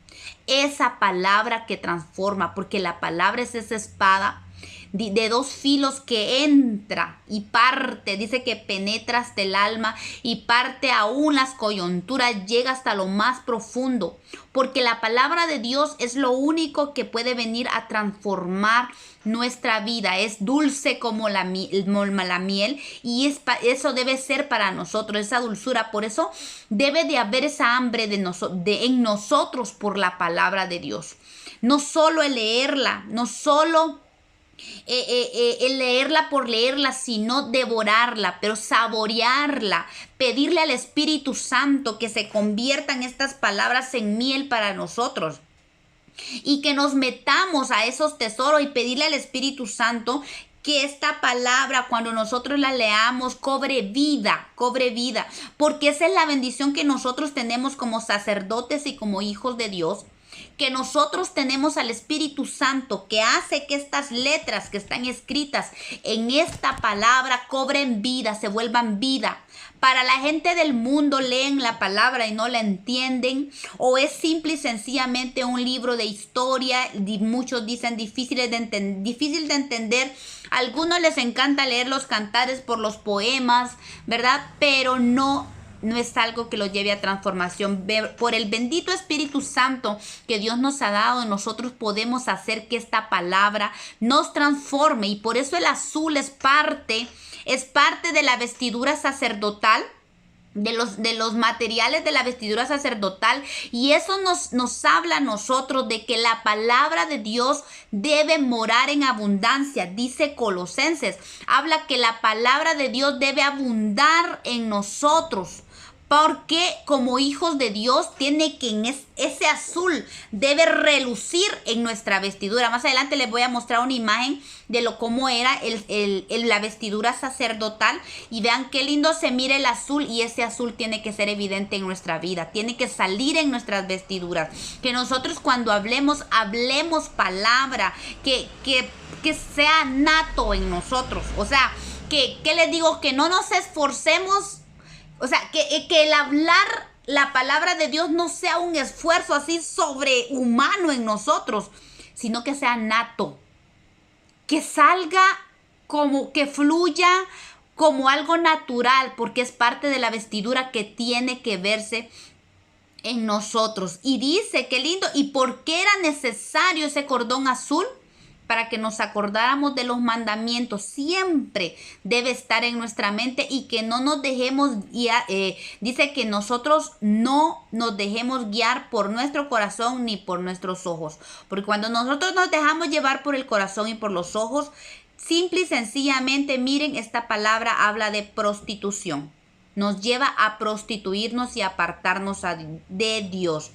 Esa palabra que transforma, porque la palabra es esa espada de dos filos que entra y parte, dice que penetra hasta el alma y parte aún las coyunturas, llega hasta lo más profundo, porque la palabra de Dios es lo único que puede venir a transformar nuestra vida. Es dulce como la miel y eso debe ser para nosotros, esa dulzura. Por eso debe de haber esa hambre en nosotros por la palabra de Dios. No solo el leerla, no solo el leerla por leerla, sino devorarla, pero saborearla, pedirle al Espíritu Santo que se conviertan estas palabras en miel para nosotros. Y que nos metamos a esos tesoros y pedirle al Espíritu Santo que esta palabra, cuando nosotros la leamos, cobre vida, porque esa es la bendición que nosotros tenemos como sacerdotes y como hijos de Dios, que nosotros tenemos al Espíritu Santo que hace que estas letras que están escritas en esta palabra cobren vida, se vuelvan vida. Para la gente del mundo leen la palabra y no la entienden, o es simple y sencillamente un libro de historia, muchos dicen difícil de entender. A algunos les encanta leer los cantares por los poemas, ¿verdad? Pero no es algo que lo lleve a transformación. Por el bendito Espíritu Santo que Dios nos ha dado, nosotros podemos hacer que esta palabra nos transforme, y por eso el azul es parte de la vestidura sacerdotal, de los materiales de la vestidura sacerdotal, y eso nos habla a nosotros de que la palabra de Dios debe morar en abundancia. Dice Colosenses, habla que la palabra de Dios debe abundar en nosotros, porque como hijos de Dios tiene que ese azul debe relucir en nuestra vestidura. Más adelante les voy a mostrar una imagen de cómo era la vestidura sacerdotal, y vean qué lindo se mira el azul, y ese azul tiene que ser evidente en nuestra vida, tiene que salir en nuestras vestiduras, que nosotros cuando hablemos palabra que sea nato en nosotros. O sea, que les digo, que no nos esforcemos. O sea, que el hablar la palabra de Dios no sea un esfuerzo así sobrehumano en nosotros, sino que sea nato, que salga como que fluya como algo natural, porque es parte de la vestidura que tiene que verse en nosotros. Y dice, qué lindo, ¿y por qué era necesario ese cordón azul? Para que nos acordáramos de los mandamientos. Siempre debe estar en nuestra mente, y que no nos dejemos guiar. Dice que nosotros no nos dejemos guiar por nuestro corazón ni por nuestros ojos. Porque cuando nosotros nos dejamos llevar por el corazón y por los ojos, simple y sencillamente, miren, esta palabra habla de prostitución. Nos lleva a prostituirnos y apartarnos de Dios.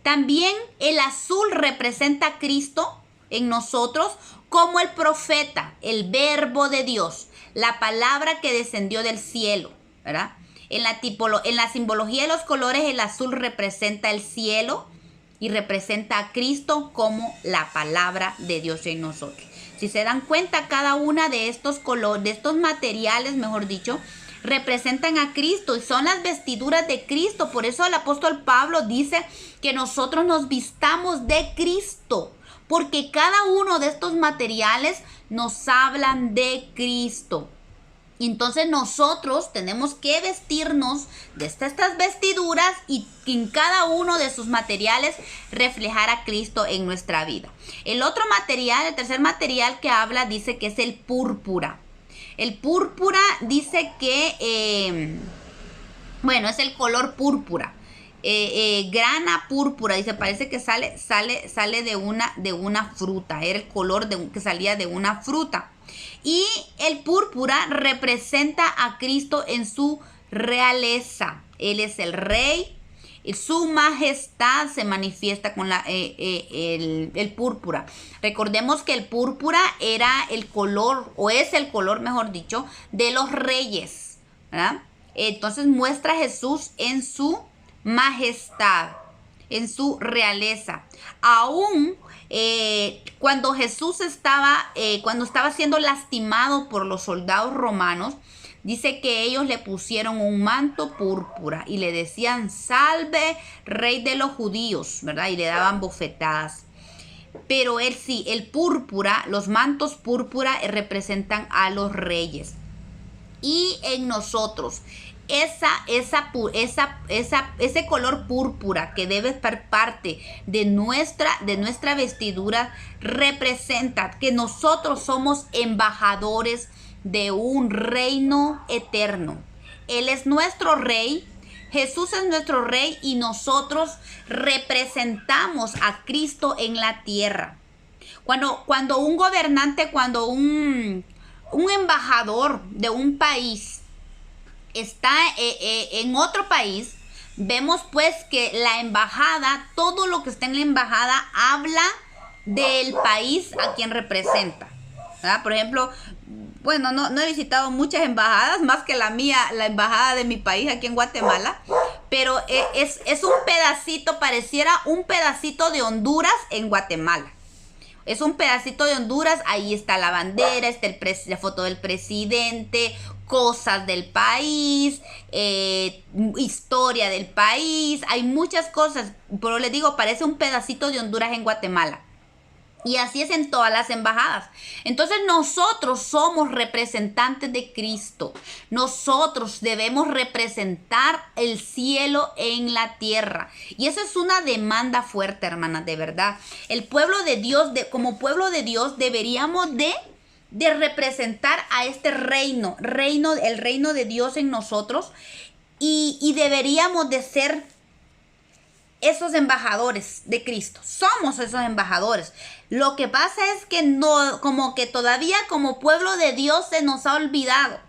También el azul representa a Cristo en nosotros como el profeta, el verbo de Dios, la palabra que descendió del cielo, ¿verdad? En la simbología de los colores, el azul representa el cielo y representa a Cristo como la palabra de Dios en nosotros. Si se dan cuenta, cada una de estos colores, de estos materiales, mejor dicho, representan a Cristo y son las vestiduras de Cristo. Por eso el apóstol Pablo dice que nosotros nos vistamos de Cristo, porque cada uno de estos materiales nos hablan de Cristo. Entonces nosotros tenemos que vestirnos de estas vestiduras y en cada uno de sus materiales reflejar a Cristo en nuestra vida. El otro material, el tercer material que habla, dice que es el púrpura. El púrpura dice que, es el color púrpura. Grana púrpura, dice, parece que sale de una fruta. Era el color que salía de una fruta. Y el púrpura representa a Cristo en su realeza. Él es el rey. Su majestad se manifiesta con el púrpura. Recordemos que el púrpura era el color, o es el color, mejor dicho, de los reyes, ¿verdad? Entonces muestra a Jesús en su majestad, en su realeza. Aún cuando Jesús cuando estaba siendo lastimado por los soldados romanos, dice que ellos le pusieron un manto púrpura y le decían: salve, rey de los judíos, ¿verdad? Y le daban bofetadas. Pero el púrpura, los mantos púrpura representan a los reyes. Y en nosotros, ese color púrpura que debe ser parte de nuestra vestidura representa que nosotros somos embajadores de un reino eterno. Él es nuestro rey, Jesús es nuestro rey y nosotros representamos a Cristo en la tierra. Cuando un gobernante, cuando un embajador de un país está en otro país, vemos pues que la embajada, todo lo que está en la embajada habla del país a quien representa, ¿verdad? Por ejemplo, no he visitado muchas embajadas, más que la mía, la embajada de mi país aquí en Guatemala, pero es un pedacito, pareciera un pedacito de Honduras en Guatemala. Es un pedacito de Honduras, ahí está la bandera, está la foto del presidente, cosas del país, historia del país, hay muchas cosas, pero les digo, parece un pedacito de Honduras en Guatemala. Y así es en todas las embajadas. Entonces nosotros somos representantes de Cristo. Nosotros debemos representar el cielo en la tierra. Y eso es una demanda fuerte, hermanas, de verdad. El pueblo de Dios, como pueblo de Dios, deberíamos de representar a este reino, el reino de Dios en nosotros. Y deberíamos de ser esos embajadores de Cristo. Somos esos embajadores. Lo que pasa es que no, como que todavía como pueblo de Dios se nos ha olvidado.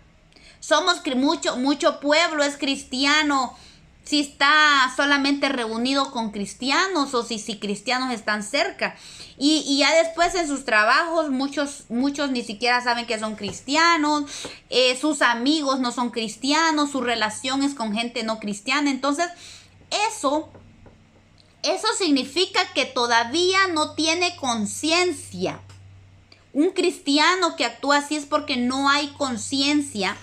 Somos mucho pueblo es cristiano, si está solamente reunido con cristianos o si cristianos están cerca. Y ya después en sus trabajos muchos ni siquiera saben que son cristianos, sus amigos no son cristianos, su relación es con gente no cristiana. Entonces eso significa que todavía no tiene conciencia. Un cristiano que actúa así es porque no hay conciencia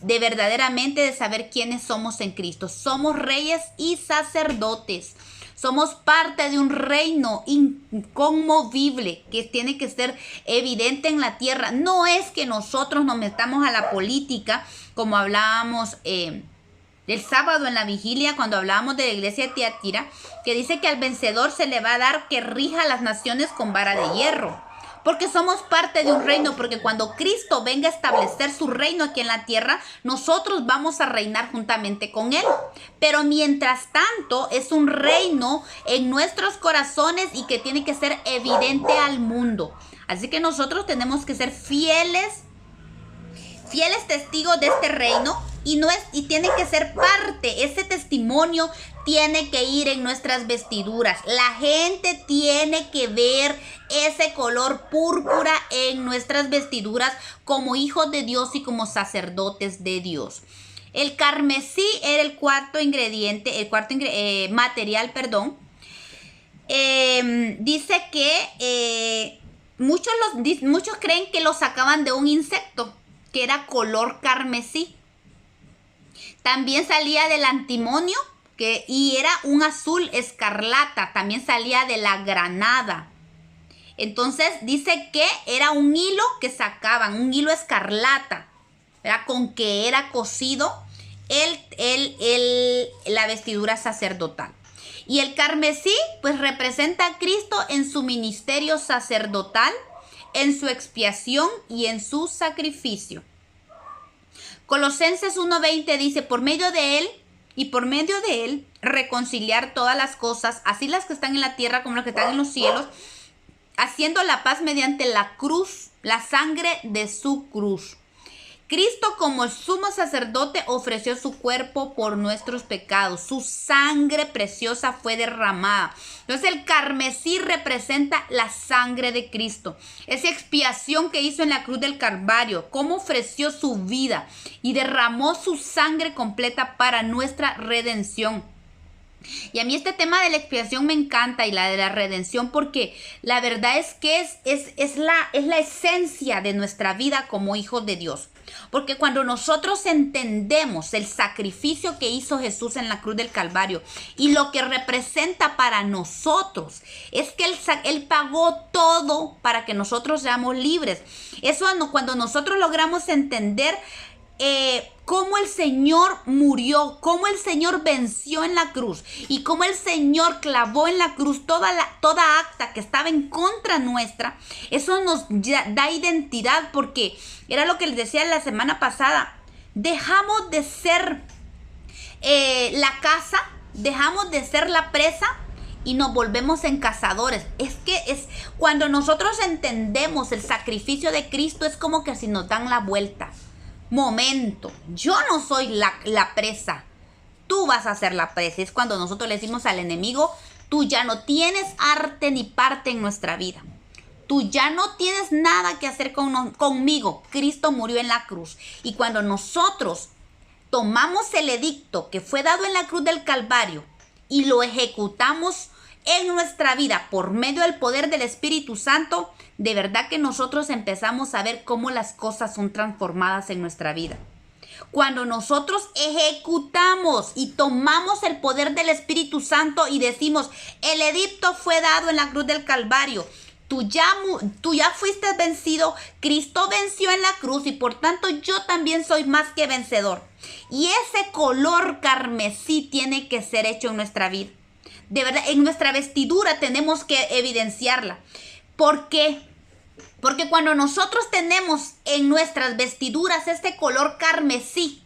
de verdaderamente de saber quiénes somos en Cristo. Somos reyes y sacerdotes. Somos parte de un reino inconmovible que tiene que ser evidente en la tierra. No es que nosotros nos metamos a la política como hablábamos el sábado en la vigilia, cuando hablábamos de la iglesia de Tiatira, que dice que al vencedor se le va a dar que rija a las naciones con vara de hierro. Porque somos parte de un reino, porque cuando Cristo venga a establecer su reino aquí en la tierra, nosotros vamos a reinar juntamente con Él. Pero mientras tanto, es un reino en nuestros corazones y que tiene que ser evidente al mundo. Así que nosotros tenemos que ser fieles testigos de este reino y tiene que ser parte, ese testimonio tiene que ir en nuestras vestiduras. La gente tiene que ver ese color púrpura en nuestras vestiduras como hijos de Dios y como sacerdotes de Dios. El carmesí era el cuarto material. Dice que muchos creen que lo sacaban de un insecto que era color carmesí. También salía del antimonio, y era un azul escarlata. También salía de la granada. Entonces dice que era un hilo que sacaban, un hilo escarlata, ¿verdad? Con que era cosido la vestidura sacerdotal. Y el carmesí pues representa a Cristo en su ministerio sacerdotal, en su expiación y en su sacrificio. Colosenses 1:20 dice, por medio de él reconciliar todas las cosas, así las que están en la tierra como las que están en los cielos, haciendo la paz mediante la cruz, la sangre de su cruz. Cristo como el sumo sacerdote ofreció su cuerpo por nuestros pecados. Su sangre preciosa fue derramada. Entonces el carmesí representa la sangre de Cristo. Esa expiación que hizo en la cruz del Calvario. Cómo ofreció su vida y derramó su sangre completa para nuestra redención. Y a mí este tema de la expiación me encanta, y la de la redención, porque la verdad es que es la esencia de nuestra vida como hijos de Dios. Porque cuando nosotros entendemos el sacrificio que hizo Jesús en la cruz del Calvario y lo que representa para nosotros, es que Él pagó todo para que nosotros seamos libres. Eso cuando nosotros logramos entender cómo el Señor murió, cómo el Señor venció en la cruz y cómo el Señor clavó en la cruz toda acta que estaba en contra nuestra, eso nos da identidad, porque era lo que les decía la semana pasada. Dejamos de ser la casa, dejamos de ser la presa y nos volvemos en cazadores. Es cuando nosotros entendemos el sacrificio de Cristo, es como que si nos dan la vuelta. Momento, yo no soy la presa, tú vas a ser la presa. Es cuando nosotros le decimos al enemigo, tú ya no tienes arte ni parte en nuestra vida. Tú ya no tienes nada que hacer conmigo. Cristo murió en la cruz. Y cuando nosotros tomamos el edicto que fue dado en la cruz del Calvario y lo ejecutamos en nuestra vida por medio del poder del Espíritu Santo, de verdad que nosotros empezamos a ver cómo las cosas son transformadas en nuestra vida. Cuando nosotros ejecutamos y tomamos el poder del Espíritu Santo y decimos, el edicto fue dado en la cruz del Calvario, tú ya fuiste vencido, Cristo venció en la cruz y por tanto yo también soy más que vencedor. Y ese color carmesí tiene que ser hecho en nuestra vida. De verdad, en nuestra vestidura tenemos que evidenciarla. ¿Por qué? Porque cuando nosotros tenemos en nuestras vestiduras este color carmesí,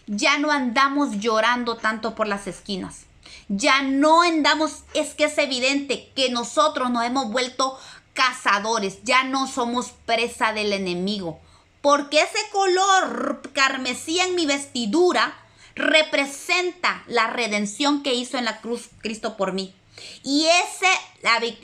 ya no andamos llorando tanto por las esquinas. Ya no andamos, es que es evidente que nosotros nos hemos vuelto cazadores. Ya no somos presa del enemigo. Porque ese color carmesí en mi vestidura representa la redención que hizo en la cruz Cristo por mí. Y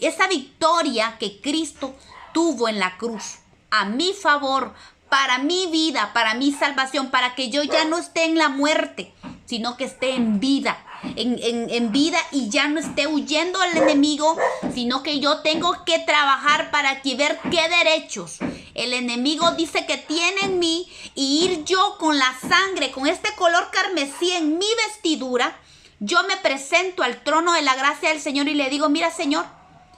esa victoria que Cristo tuvo en la cruz a mi favor, para mi vida, para mi salvación, para que yo ya no esté en la muerte, sino que esté en vida, en vida, y ya no esté huyendo al enemigo, sino que yo tengo que trabajar para ver qué derechos el enemigo dice que tiene en mí, y ir yo con la sangre, con este color carmesí en mi vestidura. Yo me presento al trono de la gracia del Señor y le digo, mira, Señor,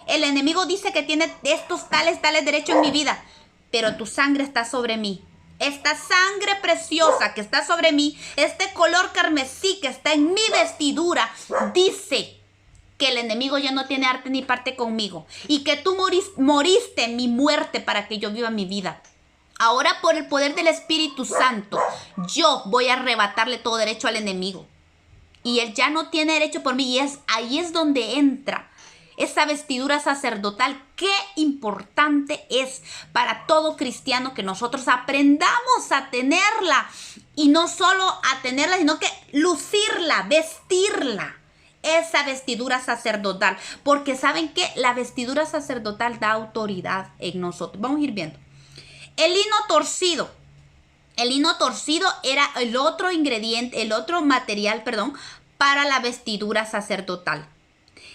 el enemigo dice que tiene estos tales derechos en mi vida, pero tu sangre está sobre mí. Esta sangre preciosa que está sobre mí, este color carmesí que está en mi vestidura, dice que el enemigo ya no tiene arte ni parte conmigo, y que tú moriste en mi muerte para que yo viva mi vida. Ahora, por el poder del Espíritu Santo, yo voy a arrebatarle todo derecho al enemigo. Y él ya no tiene derecho por mí. Y ahí es donde entra esa vestidura sacerdotal. Qué importante es para todo cristiano que nosotros aprendamos a tenerla. Y no solo a tenerla, sino que lucirla, vestirla. Esa vestidura sacerdotal. Porque ¿saben qué? La vestidura sacerdotal da autoridad en nosotros. Vamos a ir viendo. El lino torcido. El lino torcido era el otro ingrediente, el otro material, para la vestidura sacerdotal.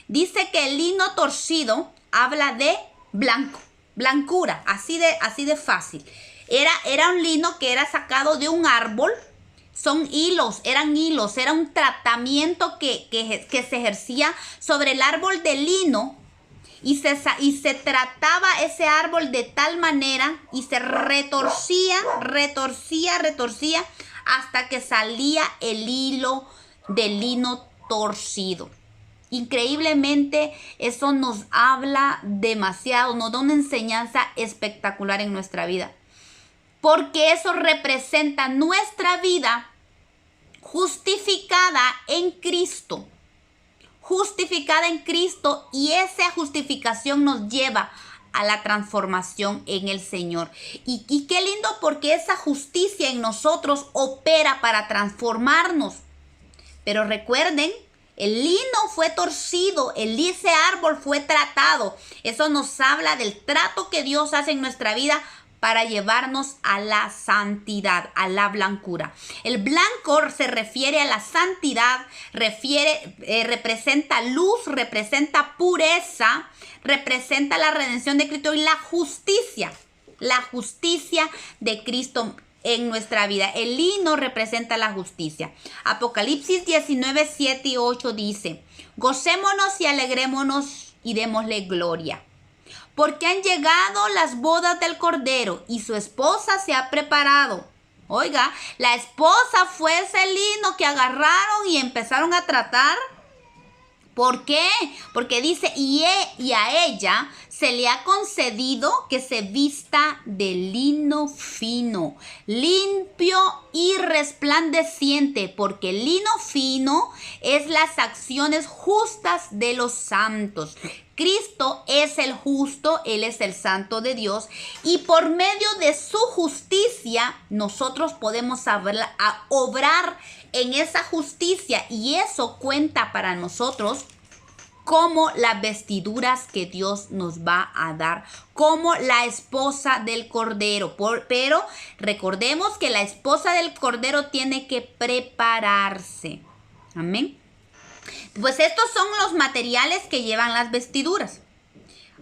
Dice que el lino torcido habla de blancura, así de fácil. Era un lino que era sacado de un árbol, Son hilos, era un tratamiento que se ejercía sobre el árbol de lino y se trataba ese árbol de tal manera y se retorcía hasta que salía el hilo de lino torcido. Increíblemente, eso nos habla demasiado, nos da una enseñanza espectacular en nuestra vida. Porque eso representa nuestra vida justificada en Cristo. Justificada en Cristo, y esa justificación nos lleva a la transformación en el Señor. Y qué lindo, porque esa justicia en nosotros opera para transformarnos. Pero recuerden, el lino fue torcido, ese árbol fue tratado. Eso nos habla del trato que Dios hace en nuestra vida para llevarnos a la santidad, a la blancura. El blanco se refiere a la santidad, representa luz, representa pureza, representa la redención de Cristo y la justicia de Cristo en nuestra vida. El lino representa la justicia. Apocalipsis 19, 7 y 8 dice: gocémonos y alegrémonos y démosle gloria, porque han llegado las bodas del Cordero y su esposa se ha preparado. Oiga, la esposa fue ese lino que agarraron y empezaron a tratar. ¿Por qué? Porque dice, y a ella se le ha concedido que se vista de lino fino, limpio y resplandeciente, porque el lino fino es las acciones justas de los santos. Cristo es el justo, Él es el santo de Dios, y por medio de su justicia nosotros podemos obrar en esa justicia, y eso cuenta para nosotros como las vestiduras que Dios nos va a dar, como la esposa del Cordero. Pero recordemos que la esposa del Cordero tiene que prepararse. Amén. Pues estos son los materiales que llevan las vestiduras.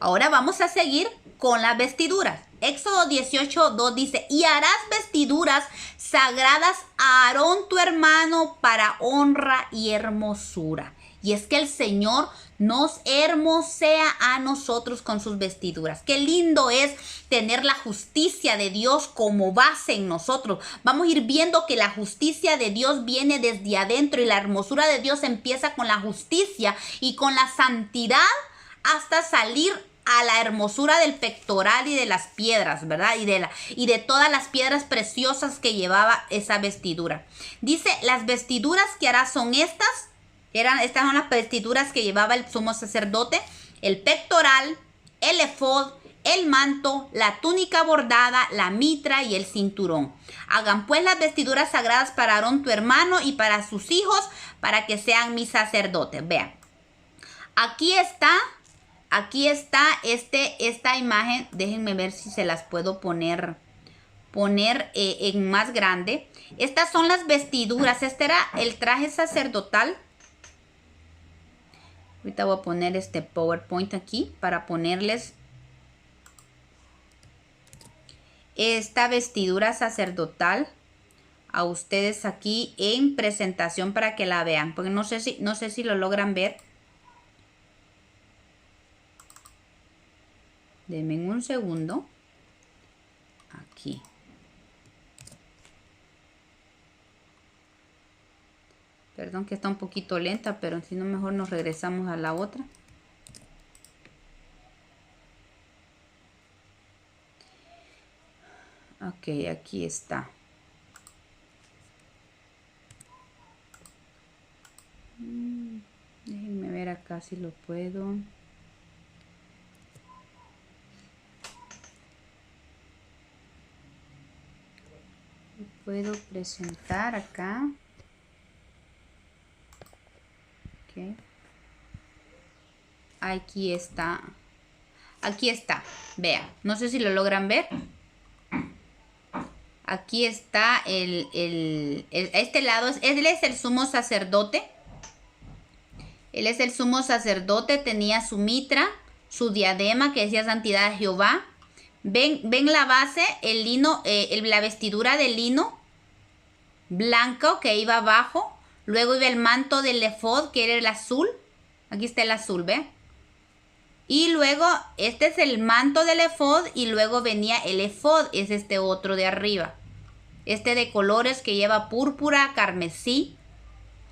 Ahora vamos a seguir con las vestiduras. Éxodo 18:2 dice: y harás vestiduras sagradas a Aarón tu hermano para honra y hermosura. Y es que el Señor nos hermosea a nosotros con sus vestiduras. Qué lindo es tener la justicia de Dios como base en nosotros. Vamos a ir viendo que la justicia de Dios viene desde adentro, y la hermosura de Dios empieza con la justicia y con la santidad hasta salir a la hermosura del pectoral y de las piedras, ¿verdad? Y de todas las piedras preciosas que llevaba esa vestidura. Dice, las vestiduras que harás son estas. Estas son las vestiduras que llevaba el sumo sacerdote: el pectoral, el efod, el manto, la túnica bordada, la mitra y el cinturón. Hagan pues las vestiduras sagradas para Aarón tu hermano y para sus hijos, para que sean mis sacerdotes. Vean, aquí está esta imagen. Déjenme ver si se las puedo poner en más grande. Estas son las vestiduras. Este era el traje sacerdotal. Ahorita voy a poner este PowerPoint aquí para ponerles esta vestidura sacerdotal a ustedes aquí en presentación para que la vean, porque no sé si lo logran ver. Denme un segundo. Aquí. Perdón que está un poquito lenta, pero si no, mejor nos regresamos a la otra. Ok, aquí está. Déjenme ver acá si lo puedo. Lo puedo presentar acá. Aquí está. Aquí está. Vean. No sé si lo logran ver. Aquí está este lado. Él es el sumo sacerdote. Él es el sumo sacerdote. Tenía su mitra, su diadema que decía santidad de Jehová. Ven la base, el lino, la vestidura de lino. blanco que iba abajo. Luego iba el manto del efod, que era el azul. Aquí está el azul, ¿ve? Y luego, este es el manto del efod y luego venía el efod, es este otro de arriba. Este de colores que lleva púrpura, carmesí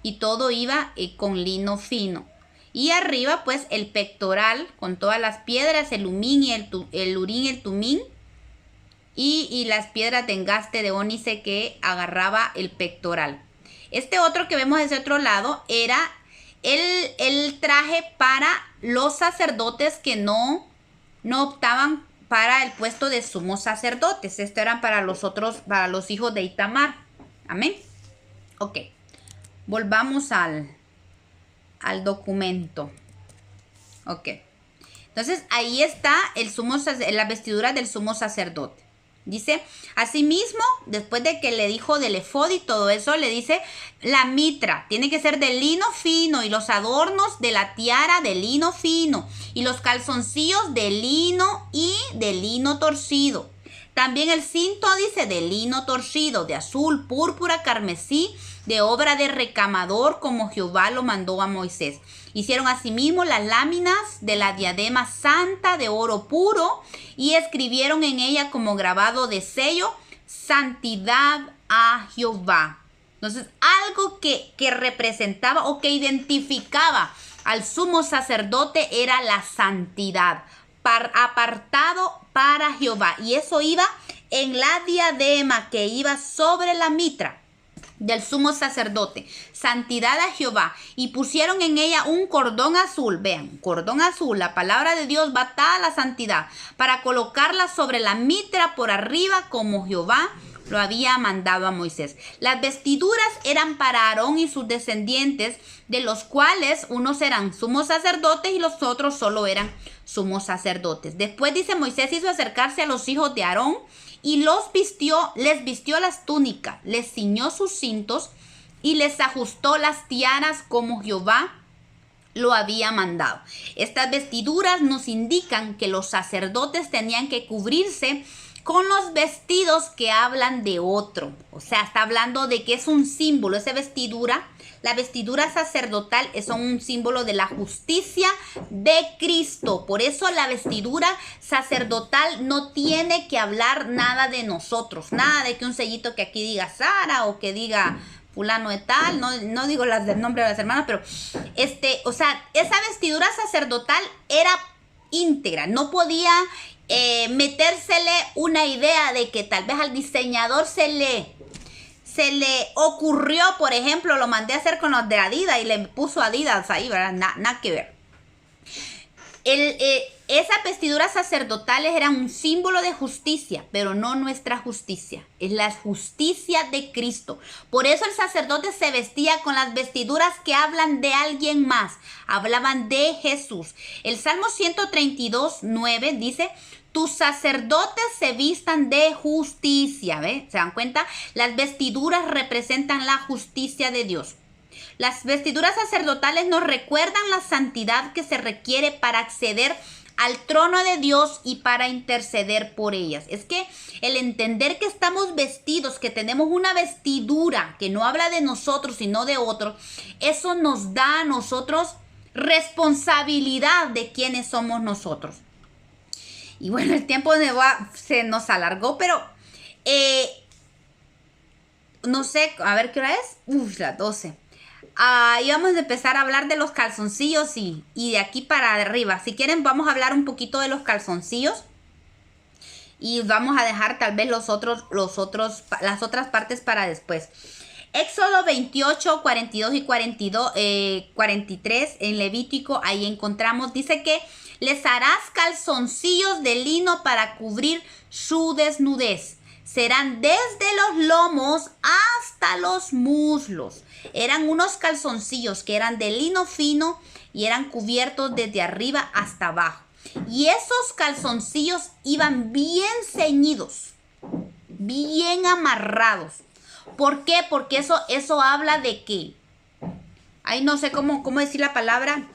y todo iba con lino fino. Y arriba pues el pectoral con todas las piedras, el umín y el urín y el tumín. Y las piedras de engaste de ónice que agarraba el pectoral. Este otro que vemos de ese otro lado era el traje para los sacerdotes que no optaban para el puesto de sumos sacerdotes. Esto eran para los hijos de Itamar. Amén. Ok. Volvamos al documento. Ok. Entonces ahí está las vestiduras del sumo sacerdote. Dice, asimismo, después de que le dijo del efod y todo eso, le dice la mitra. Tiene que ser de lino fino y los adornos de la tiara de lino fino y los calzoncillos de lino y de lino torcido. También el cinto dice de lino torcido, de azul, púrpura, carmesí, de obra de recamador, como Jehová lo mandó a Moisés. Hicieron asimismo las láminas de la diadema santa de oro puro y escribieron en ella como grabado de sello, santidad a Jehová. Entonces, algo que representaba o que identificaba al sumo sacerdote era la santidad, apartado para Jehová. Y eso iba en la diadema que iba sobre la mitra del sumo sacerdote, santidad a Jehová, y pusieron en ella un cordón azul. Vean, cordón azul, la palabra de Dios va atada a la santidad, para colocarla sobre la mitra por arriba, como Jehová lo había mandado a Moisés. Las vestiduras eran para Aarón y sus descendientes, de los cuales unos eran sumos sacerdotes y los otros solo eran sumos sacerdotes. Después dice, Moisés hizo acercarse a los hijos de Aarón y les vistió las túnicas, les ciñó sus cintos y les ajustó las tiaras como Jehová lo había mandado. Estas vestiduras nos indican que los sacerdotes tenían que cubrirse con los vestidos que hablan de otro. O sea, está hablando de que es un símbolo. Esa vestidura, la vestidura sacerdotal, es un símbolo de la justicia de Cristo. Por eso la vestidura sacerdotal no tiene que hablar nada de nosotros. Nada de que un sellito que aquí diga Sara o que diga fulano de tal. No digo las del nombre de las hermanas, pero o sea, esa vestidura sacerdotal era íntegra. No podía metérsele una idea de que tal vez al diseñador se le ocurrió, por ejemplo, lo mandé a hacer con los de Adidas y le puso Adidas ahí, ¿verdad? Nada que ver. Esas vestiduras sacerdotales eran un símbolo de justicia, pero no nuestra justicia, es la justicia de Cristo. Por eso el sacerdote se vestía con las vestiduras que hablan de alguien más, hablaban de Jesús. El Salmo 132:9 dice, tus sacerdotes se vistan de justicia. ¿Ve? ¿Se dan cuenta? Las vestiduras representan la justicia de Dios. Las vestiduras sacerdotales nos recuerdan la santidad que se requiere para acceder al trono de Dios y para interceder por ellas. Es que el entender que estamos vestidos, que tenemos una vestidura que no habla de nosotros sino de otros, eso nos da a nosotros responsabilidad de quiénes somos nosotros. Y bueno, el tiempo se nos alargó, pero no sé, a ver qué hora es. Las 12. Y vamos a empezar a hablar de los calzoncillos y de aquí para arriba. Si quieren, vamos a hablar un poquito de los calzoncillos. Y vamos a dejar tal vez las otras partes para después. Éxodo 28, 42 y 43 en Levítico, ahí encontramos, dice que les harás calzoncillos de lino para cubrir su desnudez. Serán desde los lomos hasta los muslos. Eran unos calzoncillos que eran de lino fino y eran cubiertos desde arriba hasta abajo. Y esos calzoncillos iban bien ceñidos, bien amarrados. ¿Por qué? Porque eso habla de que, ahí no sé cómo decir la palabra,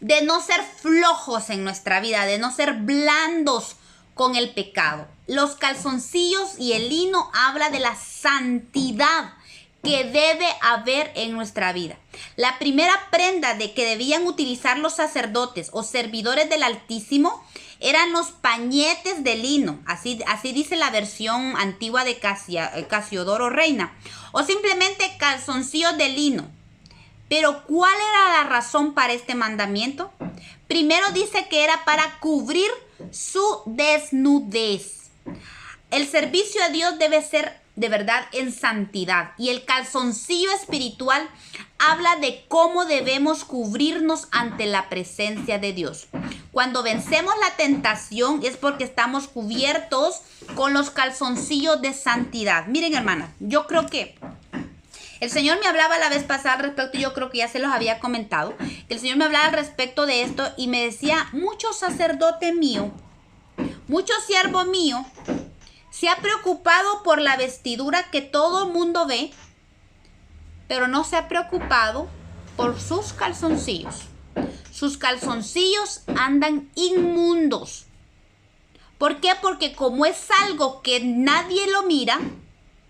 de no ser flojos en nuestra vida, de no ser blandos con el pecado. Los calzoncillos y el lino habla de la santidad que debe haber en nuestra vida. La primera prenda de que debían utilizar los sacerdotes o servidores del Altísimo eran los pañetes de lino. Así dice la versión antigua de Casiodoro Reina. O simplemente calzoncillos de lino. Pero ¿cuál era la razón para este mandamiento? Primero dice que era para cubrir su desnudez. El servicio a Dios debe ser de verdad en santidad. Y el calzoncillo espiritual habla de cómo debemos cubrirnos ante la presencia de Dios. Cuando vencemos la tentación es porque estamos cubiertos con los calzoncillos de santidad. Miren, hermanas, yo creo que el Señor me hablaba la vez pasada al respecto, yo creo que ya se los había comentado. El Señor me hablaba al respecto de esto y me decía, mucho sacerdote mío, mucho siervo mío, se ha preocupado por la vestidura que todo el mundo ve, pero no se ha preocupado por sus calzoncillos. Sus calzoncillos andan inmundos. ¿Por qué? Porque como es algo que nadie lo mira,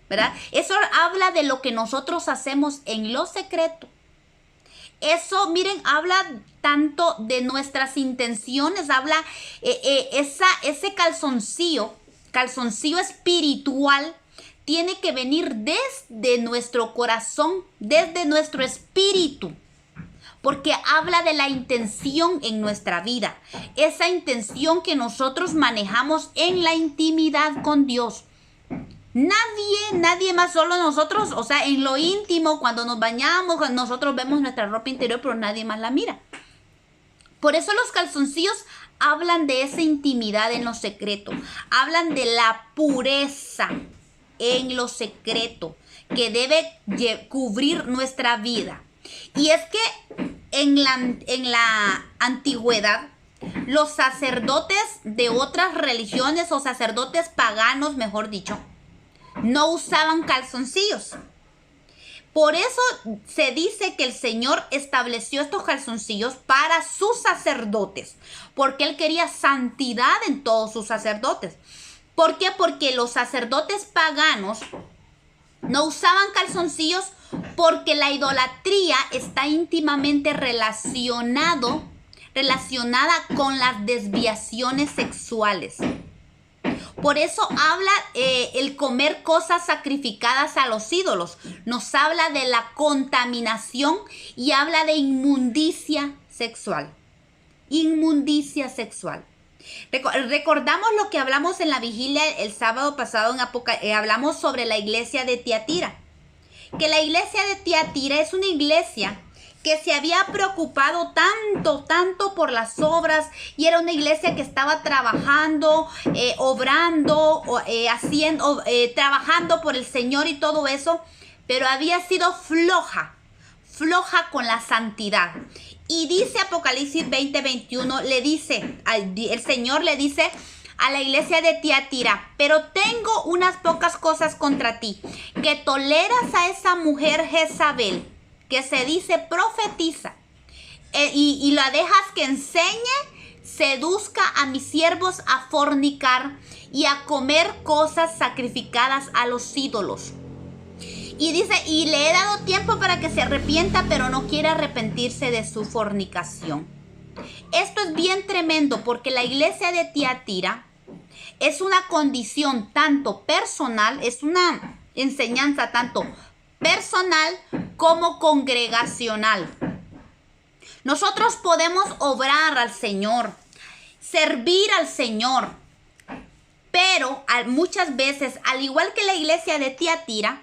¿verdad? Eso habla de lo que nosotros hacemos en lo secreto. Eso, miren, habla tanto de nuestras intenciones, habla ese calzoncillo espiritual tiene que venir desde nuestro corazón, desde nuestro espíritu, porque habla de la intención en nuestra vida, esa intención que nosotros manejamos en la intimidad con Dios. Nadie más, solo nosotros, o sea, en lo íntimo, cuando nos bañamos, cuando nosotros vemos nuestra ropa interior, pero nadie más la mira. Por eso los calzoncillos hablan de esa intimidad en lo secreto, hablan de la pureza en lo secreto que debe cubrir nuestra vida. Y es que en la antigüedad, los sacerdotes de otras religiones o sacerdotes paganos, mejor dicho, no usaban calzoncillos. Por eso se dice que el Señor estableció estos calzoncillos para sus sacerdotes, porque Él quería santidad en todos sus sacerdotes. ¿Por qué? Porque los sacerdotes paganos no usaban calzoncillos porque la idolatría está íntimamente relacionada con las desviaciones sexuales. Por eso habla el comer cosas sacrificadas a los ídolos. Nos habla de la contaminación y habla de inmundicia sexual. Inmundicia sexual. Recordamos lo que hablamos en la vigilia el sábado pasado, hablamos sobre la iglesia de Tiatira. Que la iglesia de Tiatira es una iglesia que se había preocupado tanto por las obras, y era una iglesia que estaba trabajando, obrando, trabajando por el Señor y todo eso, pero había sido floja con la santidad. Y dice Apocalipsis 20:21, el Señor le dice a la iglesia de Tiatira, pero tengo unas pocas cosas contra ti, que toleras a esa mujer Jezabel, que se dice profetiza, y la dejas que enseñe, seduzca a mis siervos a fornicar y a comer cosas sacrificadas a los ídolos. Y dice, y le he dado tiempo para que se arrepienta, pero no quiere arrepentirse de su fornicación. Esto es bien tremendo, porque la iglesia de Tiatira es una condición tanto personal, es una enseñanza tanto personal como congregacional. Nosotros podemos obrar al Señor, servir al Señor, pero muchas veces, al igual que la iglesia de Tiatira,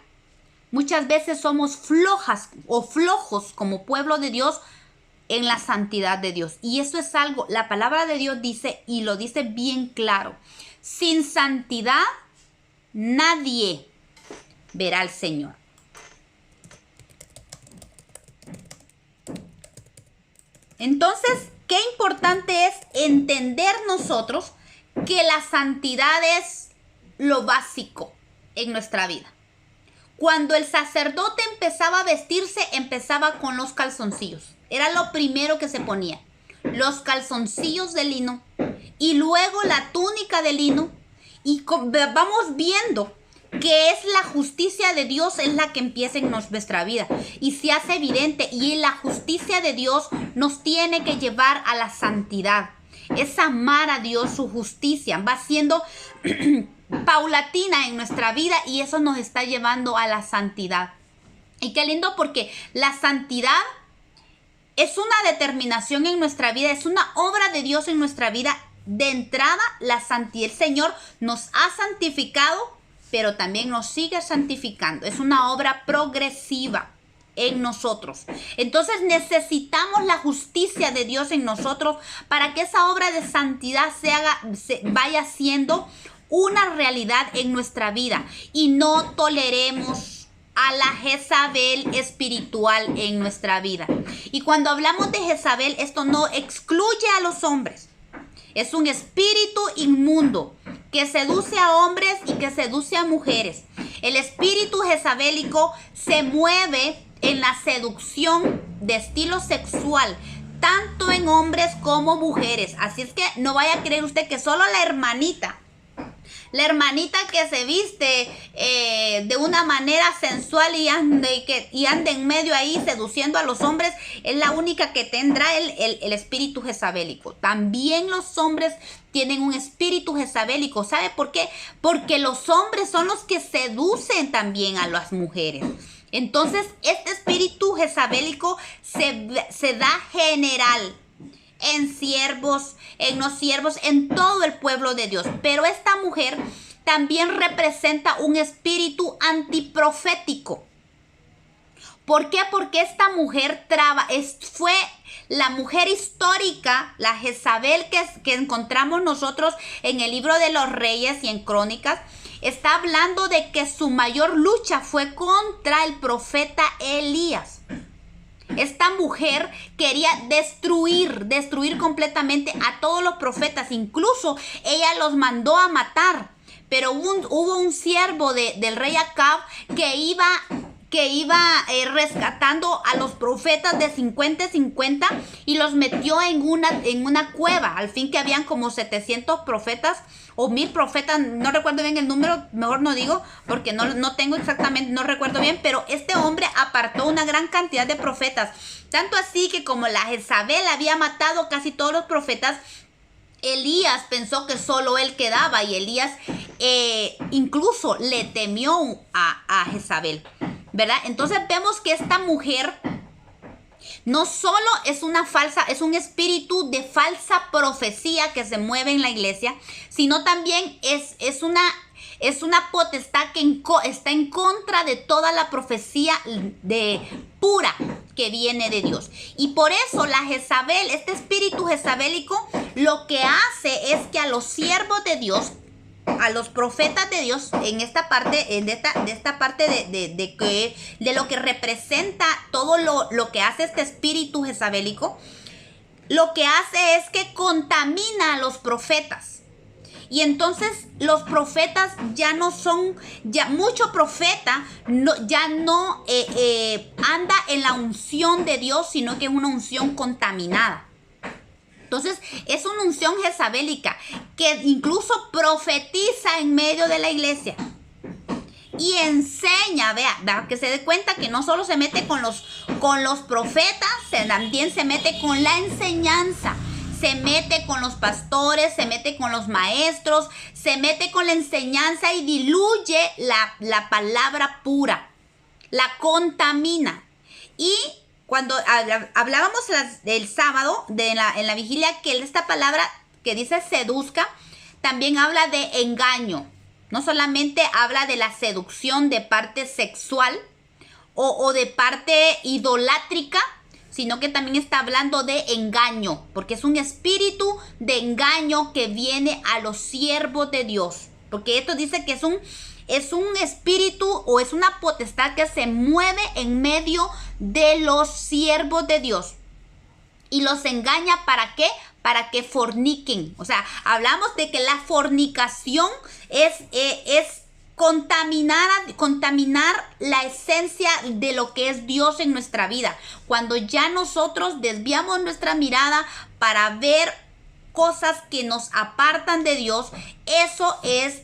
muchas veces somos flojas o flojos como pueblo de Dios en la santidad de Dios. Y eso es algo, la palabra de Dios dice, y lo dice bien claro: sin santidad nadie verá al Señor. Entonces, qué importante es entender nosotros que la santidad es lo básico en nuestra vida. Cuando el sacerdote empezaba a vestirse, empezaba con los calzoncillos. Era lo primero que se ponía. Los calzoncillos de lino. y luego la túnica de lino, y vamos viendo que es la justicia de Dios es la que empieza en nuestra vida y se hace evidente, y la justicia de Dios nos tiene que llevar a la santidad. Es amar a Dios, su justicia va siendo paulatina en nuestra vida, y eso nos está llevando a la santidad. Y qué lindo, porque la santidad es una determinación en nuestra vida, es una obra de Dios en nuestra vida. De entrada, la santidad, el Señor nos ha santificado, pero también nos sigue santificando. Es una obra progresiva en nosotros. Entonces necesitamos la justicia de Dios en nosotros para que esa obra de santidad vaya siendo una realidad en nuestra vida, y no toleremos a la Jezabel espiritual en nuestra vida. Y cuando hablamos de Jezabel, esto no excluye a los hombres. Es un espíritu inmundo que seduce a hombres y que seduce a mujeres. El espíritu jezabélico se mueve en la seducción de estilo sexual, tanto en hombres como mujeres. Así es que no vaya a creer usted que solo la hermanita que se viste de una manera sensual y ande en medio ahí seduciendo a los hombres, es la única que tendrá el espíritu jezabélico. También los hombres tienen un espíritu jezabélico. ¿Sabe por qué? Porque los hombres son los que seducen también a las mujeres. Entonces, este espíritu jezabélico se da general en siervos, en no siervos, en todo el pueblo de Dios. Pero esta mujer también representa un espíritu antiprofético. ¿Por qué? Porque esta mujer fue la mujer histórica, la Jezabel que encontramos nosotros en el libro de los Reyes y en Crónicas. Está hablando de que su mayor lucha fue contra el profeta Elías. Esta mujer quería destruir completamente a todos los profetas. Incluso ella los mandó a matar. Pero hubo un siervo del rey Acab que iba rescatando a los profetas de 50 en 50 y los metió en una cueva. Al fin que habían como 700 profetas o 1000 profetas, no recuerdo bien el número, mejor no digo porque no tengo exactamente, no recuerdo bien, pero este hombre apartó una gran cantidad de profetas. Tanto así que como la Jezabel había matado casi todos los profetas, Elías pensó que solo él quedaba, y Elías incluso le temió a Jezabel, ¿verdad? Entonces vemos que esta mujer no solo es un espíritu de falsa profecía que se mueve en la iglesia, sino también es una potestad que está en contra de toda la profecía pura que viene de Dios. Y por eso la Jezabel, este espíritu jezabélico, lo que hace es que a los siervos de Dios, a los profetas de Dios, en esta parte, de lo que representa todo lo que hace este espíritu jezabélico, lo que hace es que contamina a los profetas. Y entonces los profetas mucho profeta ya no anda en la unción de Dios, sino que es una unción contaminada. Entonces es una unción jezabélica que incluso profetiza en medio de la iglesia y enseña, vea, que se dé cuenta que no solo se mete con los profetas, también se mete con la enseñanza. Se mete con los pastores, se mete con los maestros, se mete con la enseñanza y diluye la palabra pura, la contamina. Y cuando hablábamos el sábado en la vigilia, que esta palabra que dice seduzca, también habla de engaño. No solamente habla de la seducción de parte sexual o de parte idolátrica, sino que también está hablando de engaño, porque es un espíritu de engaño que viene a los siervos de Dios. Porque esto dice que es un espíritu o es una potestad que se mueve en medio de los siervos de Dios. Y los engaña, ¿para qué? Para que forniquen. O sea, hablamos de que la fornicación es contaminar la esencia de lo que es Dios en nuestra vida. Cuando ya nosotros desviamos nuestra mirada para ver cosas que nos apartan de Dios, eso es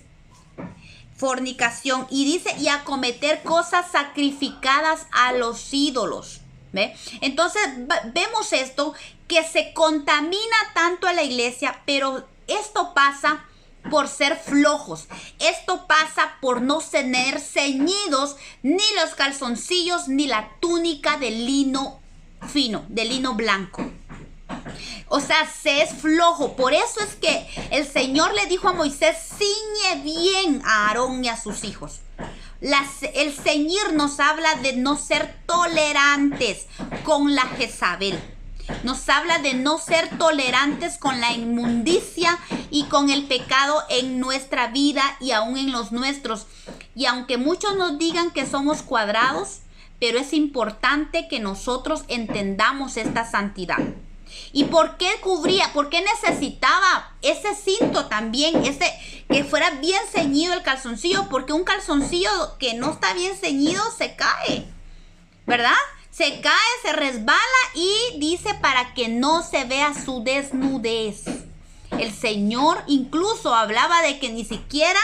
fornicación. Y dice, y a cometer cosas sacrificadas a los ídolos. ¿Ve? Entonces vemos esto, que se contamina tanto a la iglesia, pero esto pasa por ser flojos. Esto pasa por no tener ceñidos ni los calzoncillos ni la túnica de lino fino, de lino blanco. O sea, se es flojo. Por eso es que el Señor le dijo a Moisés, ciñe bien a Aarón y a sus hijos. El ceñir nos habla de no ser tolerantes con la Jezabel. Nos habla de no ser tolerantes con la inmundicia y con el pecado en nuestra vida y aún en los nuestros. Y aunque muchos nos digan que somos cuadrados, pero es importante que nosotros entendamos esta santidad. ¿Y por qué cubría? ¿Por qué necesitaba ese cinto también? Que fuera bien ceñido el calzoncillo, porque un calzoncillo que no está bien ceñido se cae, ¿verdad? Se cae, se resbala y dice para que no se vea su desnudez. El Señor incluso hablaba de que ni siquiera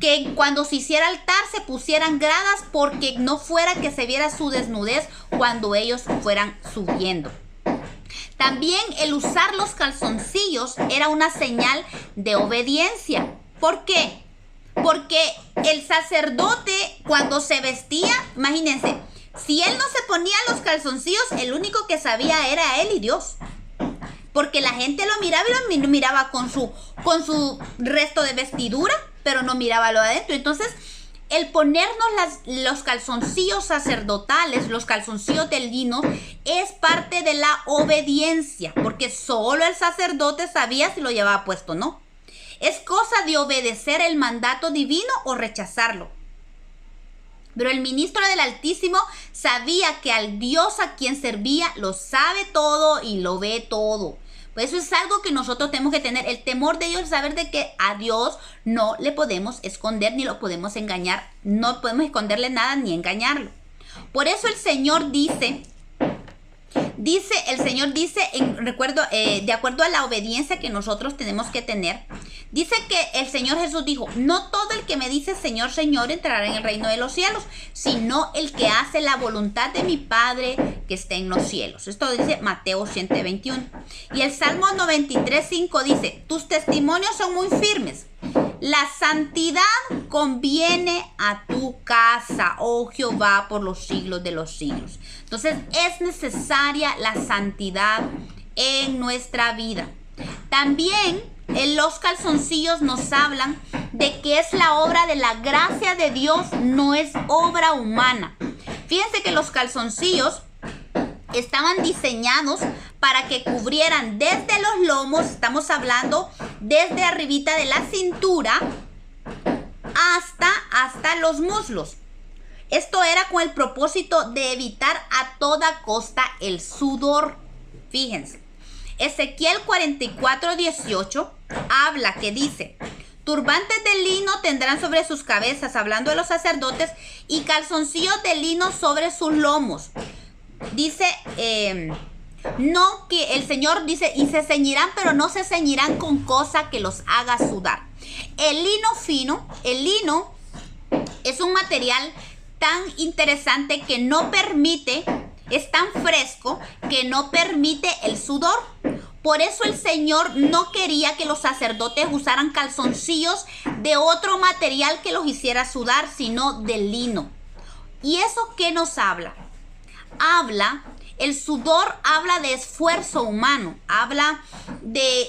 que cuando se hiciera altar se pusieran gradas, porque no fuera que se viera su desnudez cuando ellos fueran subiendo. También el usar los calzoncillos era una señal de obediencia. ¿Por qué? Porque el sacerdote cuando se vestía, imagínense, si él no se ponía los calzoncillos, el único que sabía era él y Dios. Porque la gente lo miraba y lo miraba con su resto de vestidura, pero no miraba lo de adentro. Entonces, el ponernos los calzoncillos sacerdotales, los calzoncillos del lino, es parte de la obediencia, porque solo el sacerdote sabía si lo llevaba puesto o no. Es cosa de obedecer el mandato divino o rechazarlo. Pero el ministro del Altísimo sabía que al Dios a quien servía lo sabe todo y lo ve todo. Pues eso es algo que nosotros tenemos que tener, el temor de Dios, saber de que a Dios no le podemos esconder ni lo podemos engañar. No podemos esconderle nada ni engañarlo. Por eso el Señor dice, de acuerdo a la obediencia que nosotros tenemos que tener, dice que el Señor Jesús dijo, no todo el que me dice Señor, Señor entrará en el reino de los cielos, sino el que hace la voluntad de mi Padre que está en los cielos. Esto dice Mateo 7:21. Y el Salmo 93:5 dice, tus testimonios son muy firmes. La santidad conviene a tu casa, oh Jehová, por los siglos de los siglos. Entonces es necesaria la santidad en nuestra vida. También los calzoncillos nos hablan de que es la obra de la gracia de Dios, no es obra humana. Fíjense que los calzoncillos estaban diseñados para que cubrieran desde los lomos, estamos hablando desde arribita de la cintura hasta los muslos. Esto era con el propósito de evitar a toda costa el sudor. Fíjense, Ezequiel 44:18 habla que dice, turbantes de lino tendrán sobre sus cabezas, hablando de los sacerdotes, y calzoncillos de lino sobre sus lomos. Dice, no, que el Señor dice, y se ceñirán, pero no se ceñirán con cosa que los haga sudar. El lino fino, el lino es un material tan interesante que no permite, es tan fresco que no permite el sudor. Por eso el Señor no quería que los sacerdotes usaran calzoncillos de otro material que los hiciera sudar, sino del lino. ¿Y eso qué nos habla? El sudor habla de esfuerzo humano, habla de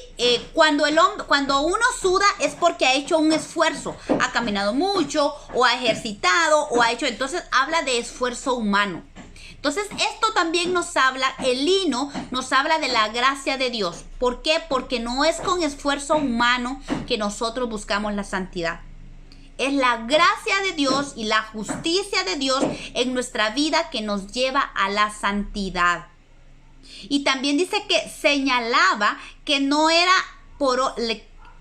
cuando uno suda es porque ha hecho un esfuerzo, ha caminado mucho o ha ejercitado o ha hecho, entonces habla de esfuerzo humano. Entonces esto también nos habla, el lino nos habla de la gracia de Dios. ¿Por qué? Porque no es con esfuerzo humano que nosotros buscamos la santidad. Es la gracia de Dios y la justicia de Dios en nuestra vida que nos lleva a la santidad. Y también dice que señalaba que no era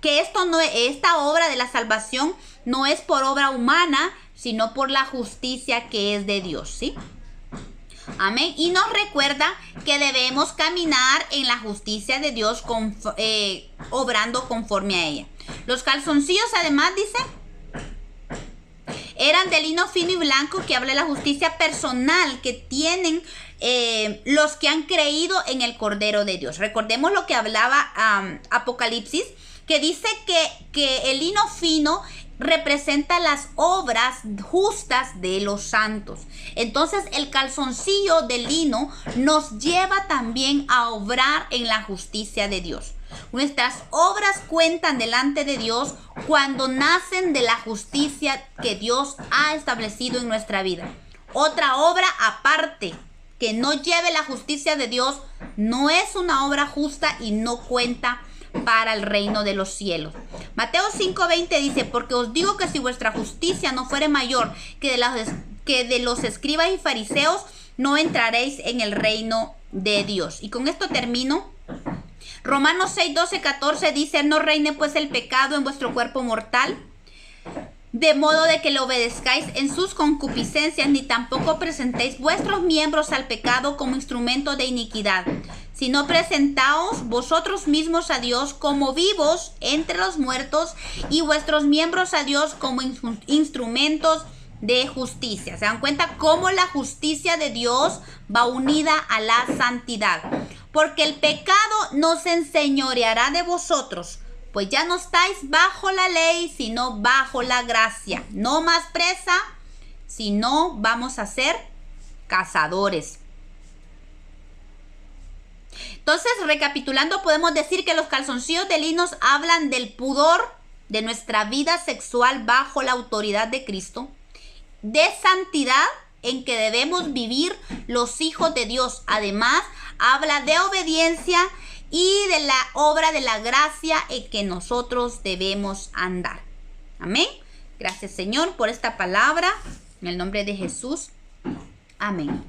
que esta obra de la salvación no es por obra humana, sino por la justicia que es de Dios, ¿sí? Amén. Y nos recuerda que debemos caminar en la justicia de Dios obrando conforme a ella. Los calzoncillos además dice, eran de lino fino y blanco, que habla de la justicia personal que tienen los que han creído en el Cordero de Dios. Recordemos lo que hablaba Apocalipsis, que dice que el lino fino representa las obras justas de los santos. Entonces el calzoncillo de lino nos lleva también a obrar en la justicia de Dios. Nuestras obras cuentan delante de Dios cuando nacen de la justicia que Dios ha establecido en nuestra vida. Otra obra aparte que no lleve la justicia de Dios no es una obra justa y no cuenta para el reino de los cielos. Mateo 5:20 dice, porque os digo que si vuestra justicia no fuere mayor que de los escribas y fariseos, no entraréis en el reino de Dios. Y con esto termino. Romanos 6:12-14 dice, no reine pues el pecado en vuestro cuerpo mortal, de modo de que lo obedezcáis en sus concupiscencias, ni tampoco presentéis vuestros miembros al pecado como instrumento de iniquidad, sino presentaos vosotros mismos a Dios como vivos entre los muertos, y vuestros miembros a Dios como instrumentos de justicia. ¿Se dan cuenta cómo la justicia de Dios va unida a la santidad? Porque el pecado no se enseñoreará de vosotros, pues ya no estáis bajo la ley, sino bajo la gracia. No más presa, sino vamos a ser cazadores. Entonces, recapitulando, podemos decir que los calzoncillos de lino hablan del pudor de nuestra vida sexual bajo la autoridad de Cristo, de santidad en que debemos vivir los hijos de Dios. Además, habla de obediencia y de la obra de la gracia en que nosotros debemos andar. Amén. Gracias, Señor, por esta palabra. En el nombre de Jesús. Amén.